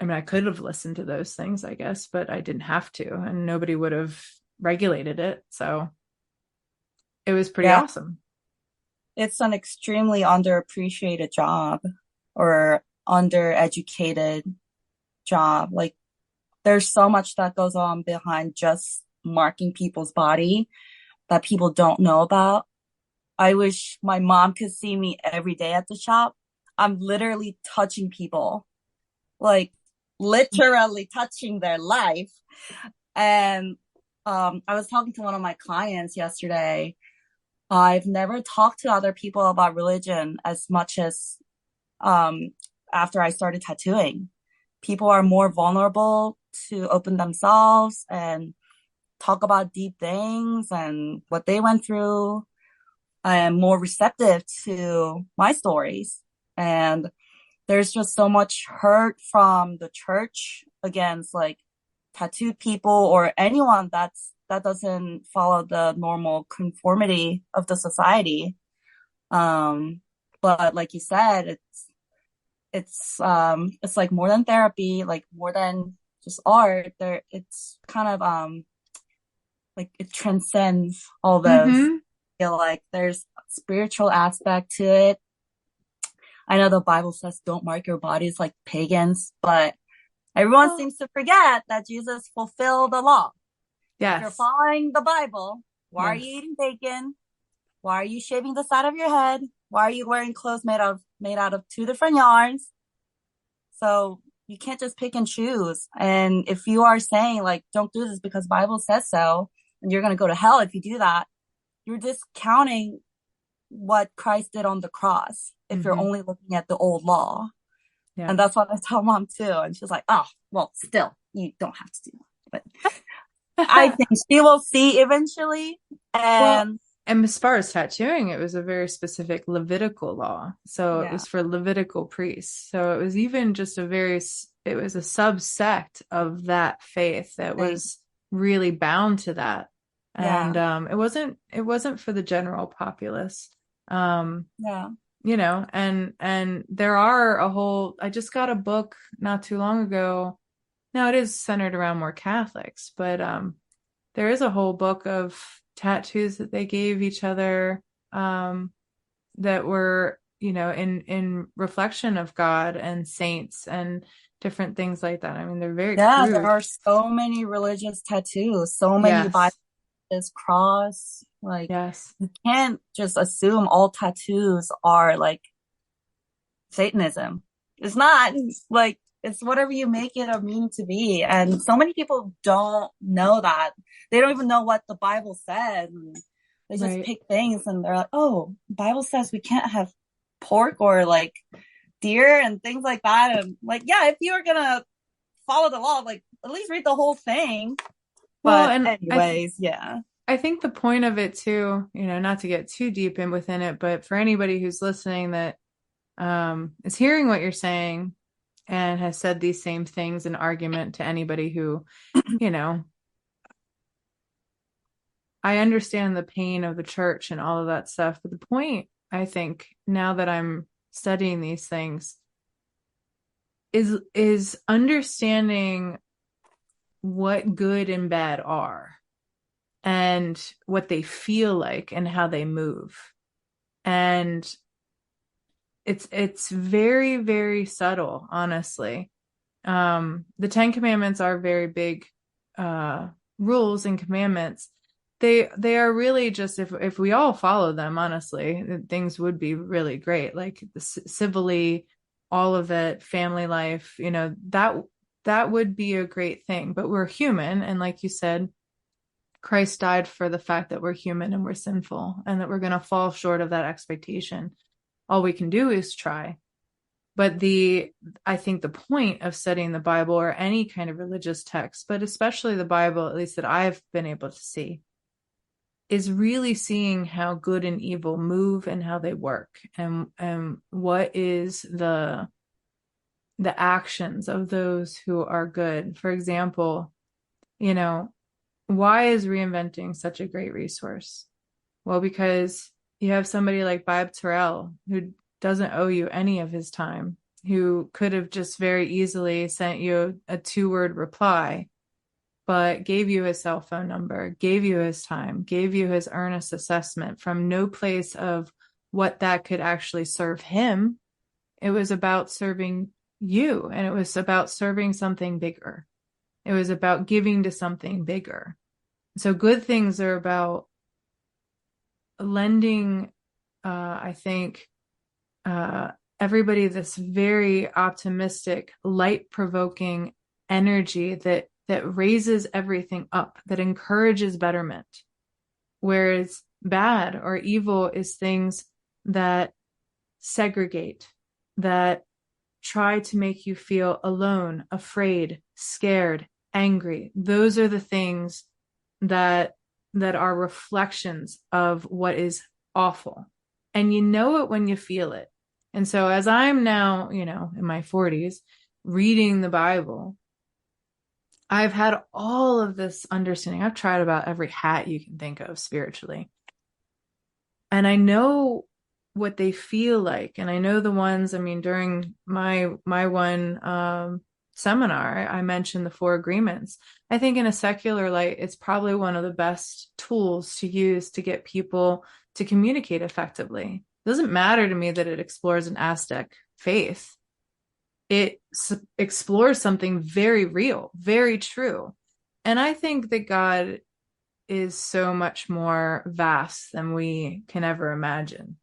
Speaker 1: I mean, I could have listened to those things, I guess, but I didn't have to, and nobody would have regulated it. So it was pretty awesome.
Speaker 3: It's an extremely underappreciated job or undereducated job. Like, there's so much that goes on behind just marking people's body that people don't know about. I wish my mom could see me every day at the shop. I'm literally touching people, like literally touching their life. And I was talking to one of my clients yesterday. I've never talked to other people about religion as much as after I started tattooing. People are more vulnerable to open themselves and talk about deep things and what they went through. I am more receptive to my stories. And there's just so much hurt from the church against like tattooed people or anyone that doesn't follow the normal conformity of the society. But like you said, it's like more than therapy, like more than just art. It's kind of like it transcends all those.
Speaker 1: Mm-hmm.
Speaker 3: I feel like there's a spiritual aspect to it. I know the Bible says don't mark your bodies like pagans, but everyone seems to forget that Jesus fulfilled the law.
Speaker 1: Yes.
Speaker 3: If you're following the Bible, why are
Speaker 1: Yes.
Speaker 3: you eating bacon? Why are you shaving the side of your head? Why are you wearing clothes made out of 2 different yarns? So you can't just pick and choose. And if you are saying like, don't do this because the Bible says so, and you're going to go to hell if you do that, you're discounting what Christ did on the cross if you're only looking at the old law. Yeah. And that's what I tell mom too. And she's like, oh, well, still, you don't have to do that. But I think she will see eventually. And
Speaker 1: as far as tattooing, it was a very specific Levitical law. So it was for Levitical priests. So it was even just it was a subsect of that faith that was really bound to that. And it wasn't for the general populace. And there are I just got a book not too long ago. Now it is centered around more Catholics, but there is a whole book of tattoos that they gave each other that were, in reflection of God and saints and different things like that. I mean, they're very crude.
Speaker 3: There are so many religious tattoos, so many Bibles, cross. Like, you can't just assume all tattoos are like Satanism. It's not. Like, it's whatever you make it or mean to be. And so many people don't know that. They don't even know what the Bible says. And they just pick things and they're like, oh, Bible says we can't have pork or like deer and things like that. And like, yeah, if you're going to follow the law, like at least read the whole thing. But anyways,
Speaker 1: I think the point of it too, not to get too deep in within it, but for anybody who's listening that is hearing what you're saying and has said these same things in argument to anybody who, I understand the pain of the church and all of that stuff. But the point, I think, now that I'm studying these things is understanding what good and bad are and what they feel like and how they move. And it's very, very subtle, honestly. The Ten Commandments are very big rules and commandments. They are really just, if we all follow them, honestly, things would be really great. Like civilly, all of it, family life, that would be a great thing. But we're human, and like you said, Christ died for the fact that we're human and we're sinful and that we're going to fall short of that expectation. All we can do is try. But I think the point of studying the Bible or any kind of religious text, but especially the Bible, at least that I've been able to see, is really seeing how good and evil move and how they work, and what is the actions of those who are good. For example, why is reinventing such a great resource? Well, because you have somebody like Bob Terrell, who doesn't owe you any of his time, who could have just very easily sent you a 2-word reply, but gave you his cell phone number, gave you his time, gave you his earnest assessment from no place of what that could actually serve him. It was about serving you, and it was about serving something bigger. It was about giving to something bigger. So good things are about lending, I think, everybody this very optimistic, light-provoking energy that raises everything up, that encourages betterment. Whereas bad or evil is things that segregate, that try to make you feel alone, afraid, scared, angry. Those are the things that are reflections of what is awful. And you know it when you feel it. And so as I'm now, in my 40s, reading the Bible, I've had all of this understanding. I've tried about every hat you can think of spiritually. And I know what they feel like. And I know the ones, during my one seminar, I mentioned the 4 agreements. I think in a secular light, it's probably one of the best tools to use to get people to communicate effectively. It doesn't matter to me that it explores an Aztec faith. It explores something very real, very true. And I think that God is so much more vast than we can ever imagine.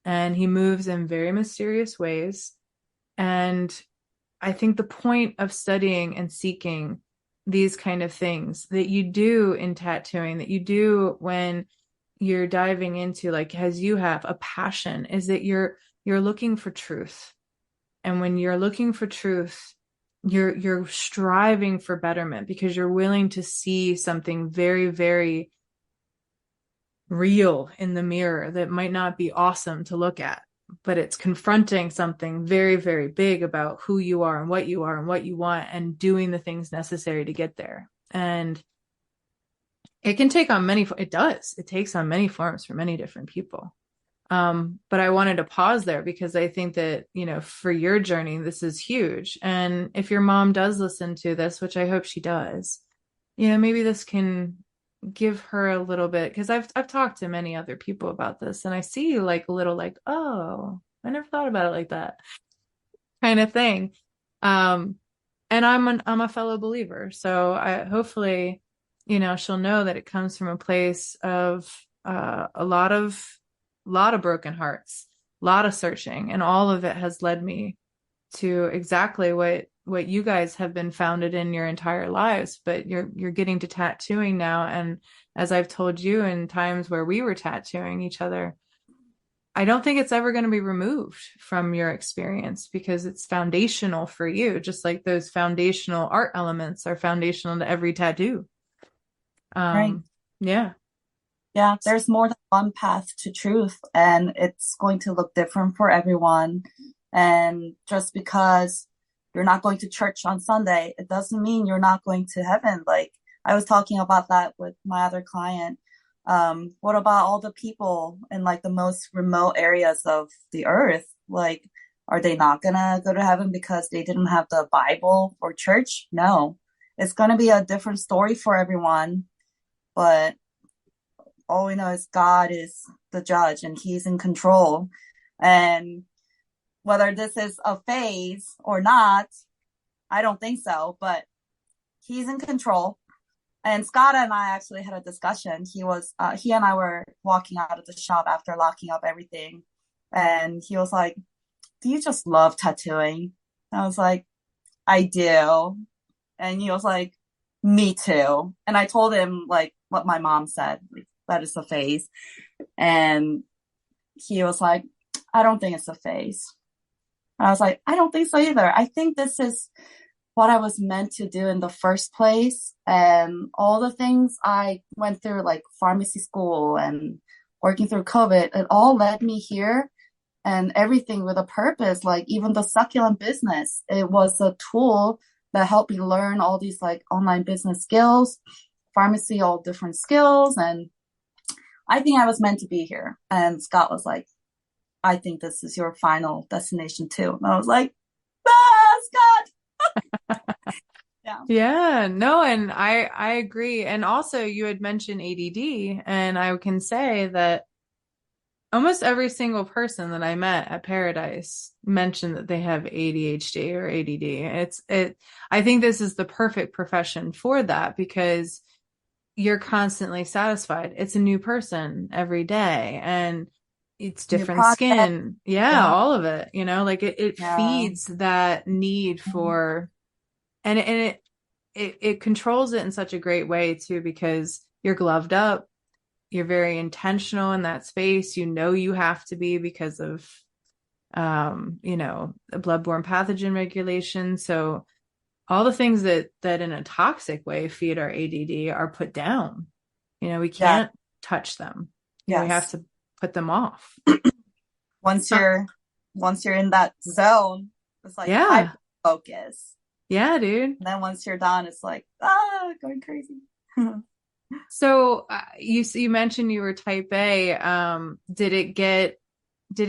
Speaker 1: And he moves in very mysterious ways. And I think the point of studying and seeking these kind of things that you do in tattooing, that you do when you're diving into, like, as you have, a passion, is that you're looking for truth. And when you're looking for truth, you're striving for betterment because you're willing to see something very, very real in the mirror that might not be awesome to look at, but it's confronting something very, very big about who you are and what you want, and doing the things necessary to get there. And it can take on it takes on many forms for many different people. But I wanted to pause there because I think that, for your journey, this is huge. And if your mom does listen to this, which I hope she does, maybe this can give her a little bit, because I've talked to many other people about this, and I see like a little like, oh, I never thought about it like that kind of thing. And I'm a fellow believer, so I hopefully, she'll know that it comes from a place of a lot of broken hearts, a lot of searching, and all of it has led me to exactly what you guys have been founded in your entire lives. But you're getting to tattooing now, and as I've told you in times where we were tattooing each other, I don't think it's ever going to be removed from your experience because it's foundational for you, just like those foundational art elements are foundational to every tattoo.
Speaker 3: Right.
Speaker 1: Yeah.
Speaker 3: Yeah, there's more than one path to truth, and it's going to look different for everyone. And just because you're not going to church on Sunday, it doesn't mean you're not going to heaven. Like, I was talking about that with my other client. What about all the people in like the most remote areas of the earth? Like, are they not gonna go to heaven because they didn't have the Bible or church? No, it's gonna be a different story for everyone. But all we know is God is the judge and he's in control. And whether this is a phase or not, I don't think so, but he's in control. And Scott and I actually had a discussion. He and I were walking out of the shop after locking up everything. And he was like, do you just love tattooing? And I was like, I do. And he was like, me too. And I told him like what my mom said, like, that is a phase. And he was like, I don't think it's a phase. And I was like, I don't think so either. I think this is what I was meant to do in the first place. And all the things I went through, like pharmacy school and working through COVID, it all led me here, and everything with a purpose. Like even the succulent business, it was a tool that helped me learn all these like online business skills, pharmacy, all different skills. And I think I was meant to be here. And Scott was like, I think this is your final destination too. And I was like, ah, Scott. Yeah.
Speaker 1: Yeah, no, and I agree. And also you had mentioned ADD, and I can say that almost every single person that I met at Paradise mentioned that they have ADHD or ADD. I think this is the perfect profession for that because you're constantly satisfied. It's a new person every day and it's
Speaker 3: New
Speaker 1: different
Speaker 3: project.
Speaker 1: skin. Yeah,
Speaker 3: Yeah.
Speaker 1: all of it, like it
Speaker 3: Yeah.
Speaker 1: feeds that need for, and it controls it in such a great way too, because you're gloved up. You're very intentional in that space. You have to be because of, bloodborne pathogen regulation. So all the things that in a toxic way feed our ADD are put down. We
Speaker 3: Yeah.
Speaker 1: can't touch them. We have
Speaker 3: Yes.
Speaker 1: to put them off.
Speaker 3: Once you're in that zone, it's like
Speaker 1: Yeah.
Speaker 3: hyper focus.
Speaker 1: Yeah, dude.
Speaker 3: And then once you're done, it's like, going crazy.
Speaker 1: So you mentioned you were type A. Did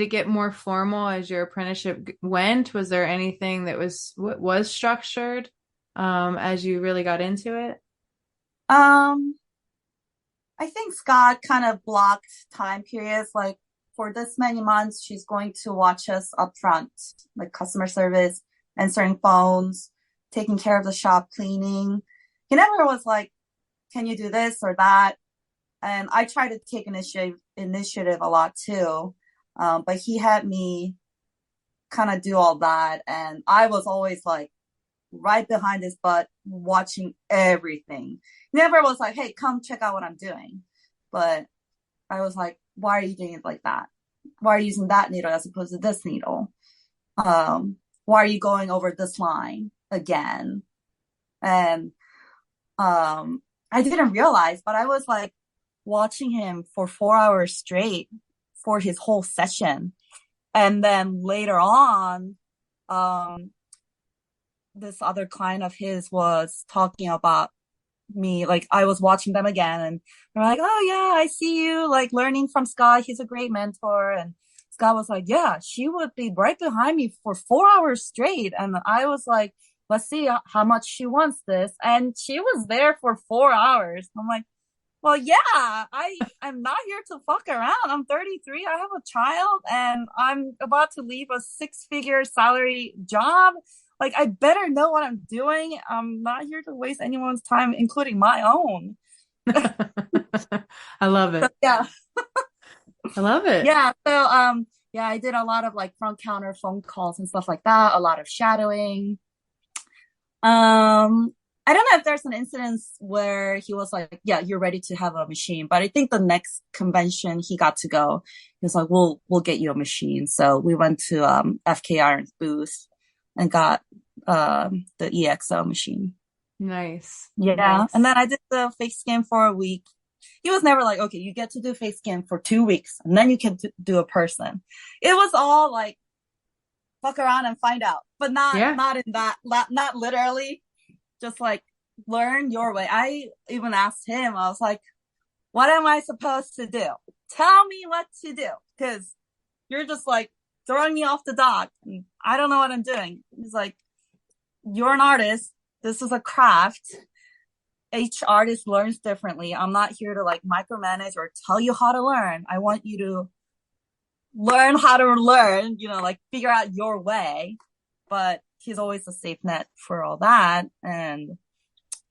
Speaker 1: it get more formal as your apprenticeship went? Was there anything that was structured as you really got into it?
Speaker 3: Um, I think Scott kind of blocked time periods. Like for this many months, she's going to watch us up front, like customer service, answering phones, taking care of the shop, cleaning. He never was like, can you do this or that? And I try to take initiative a lot too. But he had me kind of do all that. And I was always like right behind his butt, watching everything. He never was like, hey, come check out what I'm doing. But I was like, why are you doing it like that? Why are you using that needle as opposed to this needle? Why are you going over this line again? And I didn't realize, but I was like watching him for 4 hours straight for his whole session. And then later on, this other client of his was talking about me. Like I was watching them again and they're like, oh yeah, I see you like learning from Scott. He's a great mentor. And Scott was like, yeah, she would be right behind me for 4 hours straight. And I was like, let's see how much she wants this. And she was there for 4 hours. I'm like, well, yeah, I'm not here to fuck around. I'm 33. I have a child and I'm about to leave a 6-figure salary job. Like, I better know what I'm doing. I'm not here to waste anyone's time, including my own.
Speaker 1: I love it.
Speaker 3: So, yeah.
Speaker 1: I love it.
Speaker 3: Yeah. So, yeah, I did a lot of like front counter phone calls and stuff like that. A lot of shadowing. I don't know if there's an instance where he was like, yeah, you're ready to have a machine. But I think the next convention he got to go, he was like, we'll get you a machine. So we went to FK Iron's booth and got the EXO machine.
Speaker 1: Nice.
Speaker 3: Yeah.
Speaker 1: Nice.
Speaker 3: And then I did the face scan for a week. He was never like, okay, you get to do face scan for 2 weeks and then you can do a person. It was all like, fuck around and find out, but not in that, not literally, just like learn your way. I even asked him, I was like, what am I supposed to do? Tell me what to do. Because you're just like throwing me off the dock. And I don't know what I'm doing. He's like, you're an artist. This is a craft. Each artist learns differently. I'm not here to like micromanage or tell you how to learn. I want you to learn how to learn, like figure out your way. But he's always a safe net for all that. And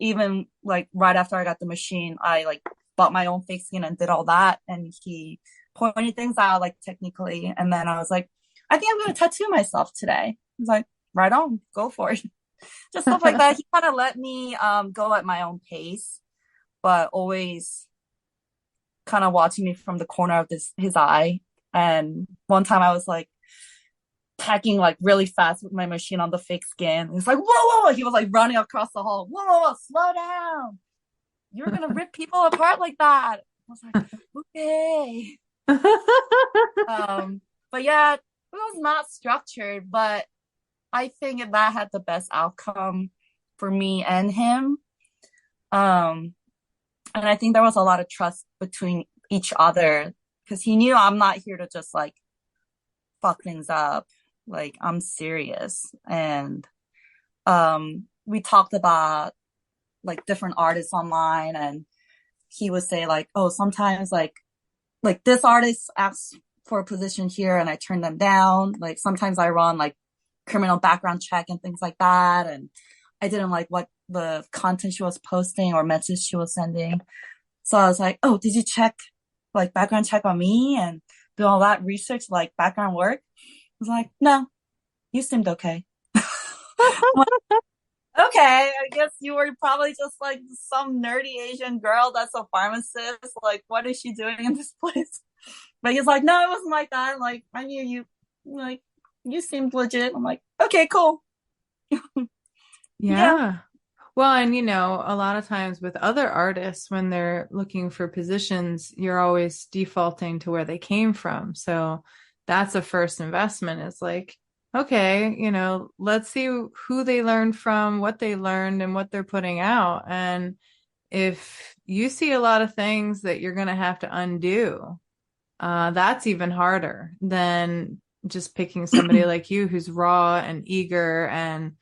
Speaker 3: even like right after I got the machine, I like bought my own fake skin and did all that. And he pointed things out like technically. And then I was like, I think I'm going to tattoo myself today. He's like, right on, go for it. Just stuff like that. He kind of let me go at my own pace, but always kind of watching me from the corner of his eye. And one time I was like tacking like really fast with my machine on the fake skin. He's like, whoa, whoa, whoa. He was like running across the hall. Whoa, whoa, whoa, slow down. You're going to rip people apart like that. I was like, okay. But yeah, it was not structured, but I think that had the best outcome for me and him. And I think there was a lot of trust between each other because he knew I'm not here to just like fuck things up. Like I'm serious. And we talked about like different artists online, and he would say like, oh, sometimes like this artist asks for a position here and I turn them down. Like sometimes I run like criminal background check and things like that. And I didn't like what the content she was posting or message she was sending. So I was like, oh, did you check like background check on me and do all that research, like background work? I was like, no, you seemed okay. Like, okay, I guess you were probably just like some nerdy Asian girl that's a pharmacist. Like, what is she doing in this place? But he's like, no, it wasn't like that. Like, I knew you, like, you seemed legit. I'm like, okay, cool. Yeah.
Speaker 1: Yeah. Well, and a lot of times with other artists, when they're looking for positions, you're always defaulting to where they came from. So that's a first investment. It's like, okay, let's see who they learned from, what they learned, and what they're putting out. And if you see a lot of things that you're going to have to undo, that's even harder than just picking somebody like you who's raw and eager and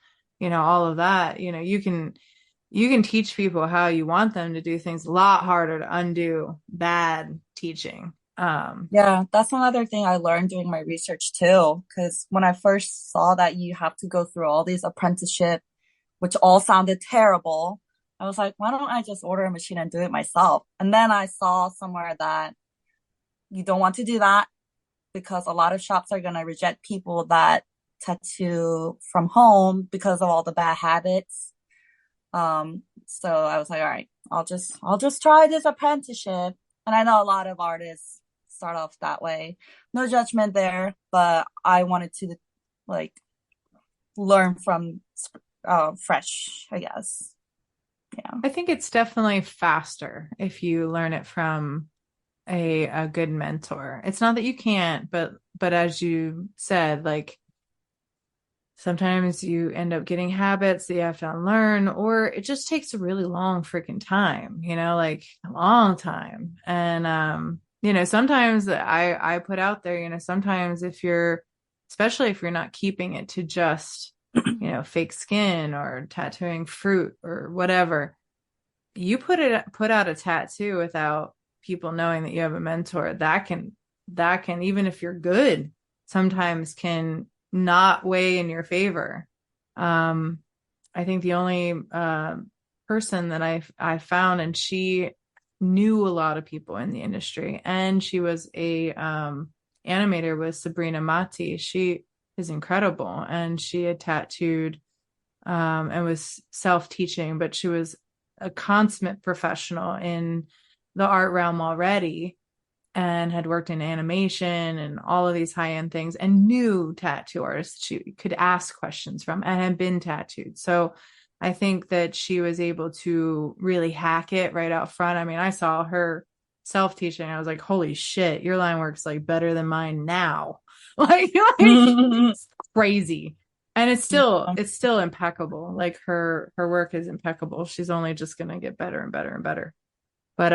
Speaker 1: all of that. You can teach people how you want them to do things, a lot harder to undo bad teaching.
Speaker 3: Yeah, that's another thing I learned doing my research too. Because when I first saw that you have to go through all these apprenticeship, which all sounded terrible, I was like, why don't I just order a machine and do it myself? And then I saw somewhere that you don't want to do that because a lot of shops are going to reject people that tattoo from home because of all the bad habits. So I was like, all right, I'll just try this apprenticeship. And I know a lot of artists start off that way. No judgment there, but I wanted to like learn from fresh, I guess. Yeah.
Speaker 1: I think it's definitely faster if you learn it from a good mentor. It's not that you can't, but as you said, like sometimes you end up getting habits that you have to unlearn, or it just takes a really long freaking time, like a long time. And sometimes I put out there, sometimes especially if you're not keeping it to just fake skin or tattooing fruit or whatever, you put out a tattoo without people knowing that you have a mentor, that can even if you're good, sometimes can not weigh in your favor. I think the only person that I found, and she knew a lot of people in the industry, and she was a animator, was Sabrina Mati. She is incredible, and she had tattooed and was self-teaching, but she was a consummate professional in the art realm already and had worked in animation and all of these high-end things and knew tattoo artists she could ask questions from and had been tattooed. So I think that she was able to really hack it right out front. I mean, I saw her self-teaching. I was like, holy shit, your line work's like better than mine now. like it's crazy. And it's still impeccable. Like her work is impeccable. She's only just going to get better and better and better. But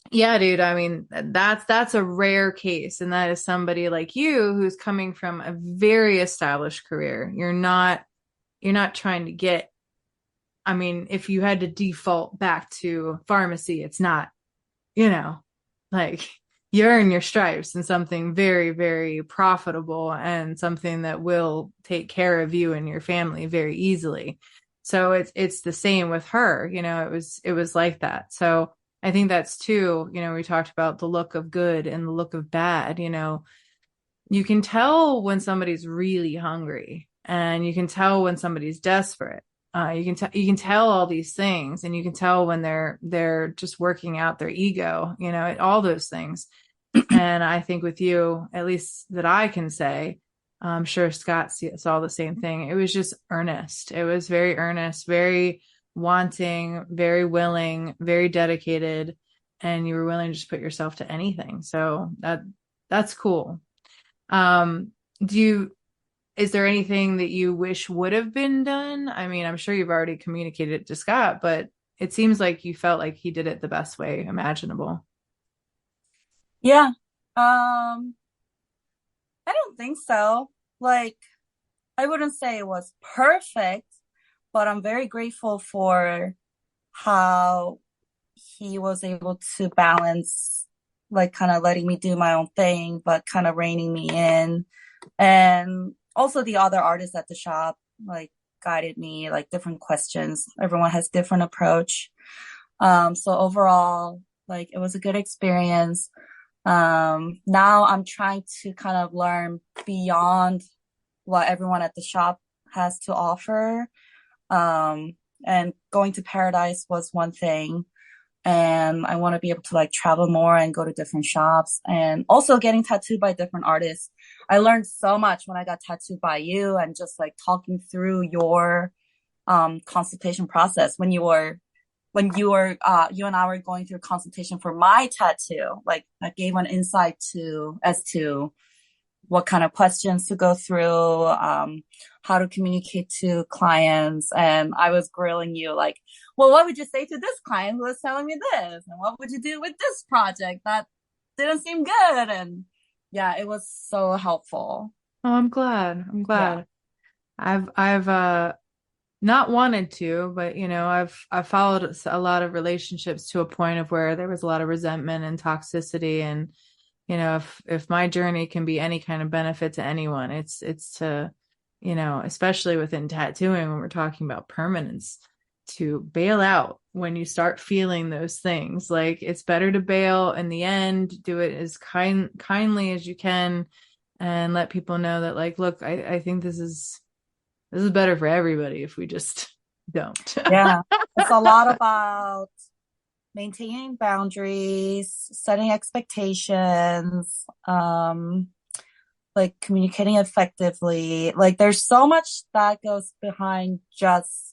Speaker 1: Yeah, dude. I mean, that's a rare case, and that is somebody like you who's coming from a very established career. You're not trying to get, I mean, if you had to default back to pharmacy, it's not, you know, like you earn your stripes in something very, very profitable and something that will take care of you and your family very easily. So it's the same with her, it was like that. So I think that's too, we talked about the look of good and the look of bad, you can tell when somebody's really hungry and you can tell when somebody's desperate. You can tell all these things, and you can tell when they're just working out their ego, all those things. And I think with you, at least that I can say, I'm sure Scott saw the same thing. It was just earnest. It was very earnest, very wanting, very willing, very dedicated, and you were willing to just put yourself to anything. So that's cool. Um, do you, is there anything that you wish would have been done? I mean, I'm sure you've already communicated it to Scott, but it seems like you felt like he did it the best way imaginable.
Speaker 3: Yeah. Um, I don't think so. Like, I wouldn't say it was perfect, but I'm very grateful for how he was able to balance, like, kind of letting me do my own thing, but kind of reining me in. And also the other artists at the shop, like, guided me, like, different questions. Everyone has different approach. So overall, like, it was a good experience. Now I'm trying to kind of learn beyond what everyone at the shop has to offer. And going to Paradise was one thing. And I want to be able to like travel more and go to different shops and also getting tattooed by different artists. I learned so much when I got tattooed by you and just like talking through your consultation process you and I were going through consultation for my tattoo. Like I gave an insight as to what kind of questions to go through, how to communicate to clients. And I was grilling you like, well, what would you say to this client who was telling me this? And what would you do with this project? That didn't seem good. And yeah, it was so helpful.
Speaker 1: Oh, I'm glad. I'm
Speaker 3: Yeah.
Speaker 1: glad. I've not wanted to, but I've followed a lot of relationships to a point of where there was a lot of resentment and toxicity. And if my journey can be any kind of benefit to anyone, it's to, especially within tattooing when we're talking about permanence, to bail out when you start feeling those things. Like it's better to bail in the end, do it as kindly as you can, and let people know that like, look, I think this is better for everybody if we just don't.
Speaker 3: Yeah. It's a lot about maintaining boundaries, setting expectations, like communicating effectively. Like there's so much that goes behind just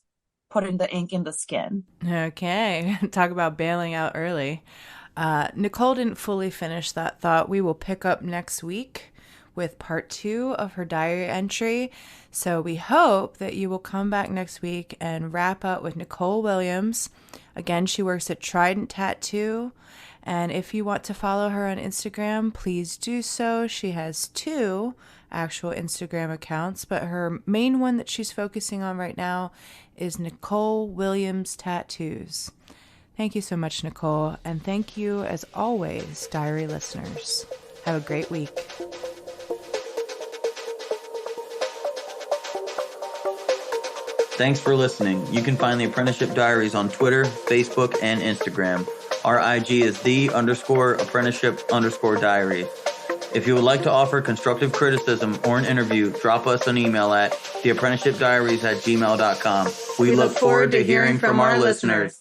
Speaker 3: putting the ink in the skin.
Speaker 1: Okay, talk about bailing out early. Nicole didn't fully finish that thought. We will pick up next week with part 2 of her diary entry. So we hope that you will come back next week and wrap up with Nicole Williams. Again, she works at Trident Tattoo. And if you want to follow her on Instagram, please do so. She has 2 actual Instagram accounts, but her main one that she's focusing on right now is Nicole Williams Tattoos. Thank you so much, Nicole. And thank you, as always, diary listeners. Have a great week.
Speaker 2: Thanks for listening. You can find the Apprenticeship Diaries on Twitter, Facebook, and Instagram. Our IG is the_apprenticeship_diary. If you would like to offer constructive criticism or an interview, drop us an email at theapprenticeshipdiaries@gmail.com. We look forward to hearing from our listeners.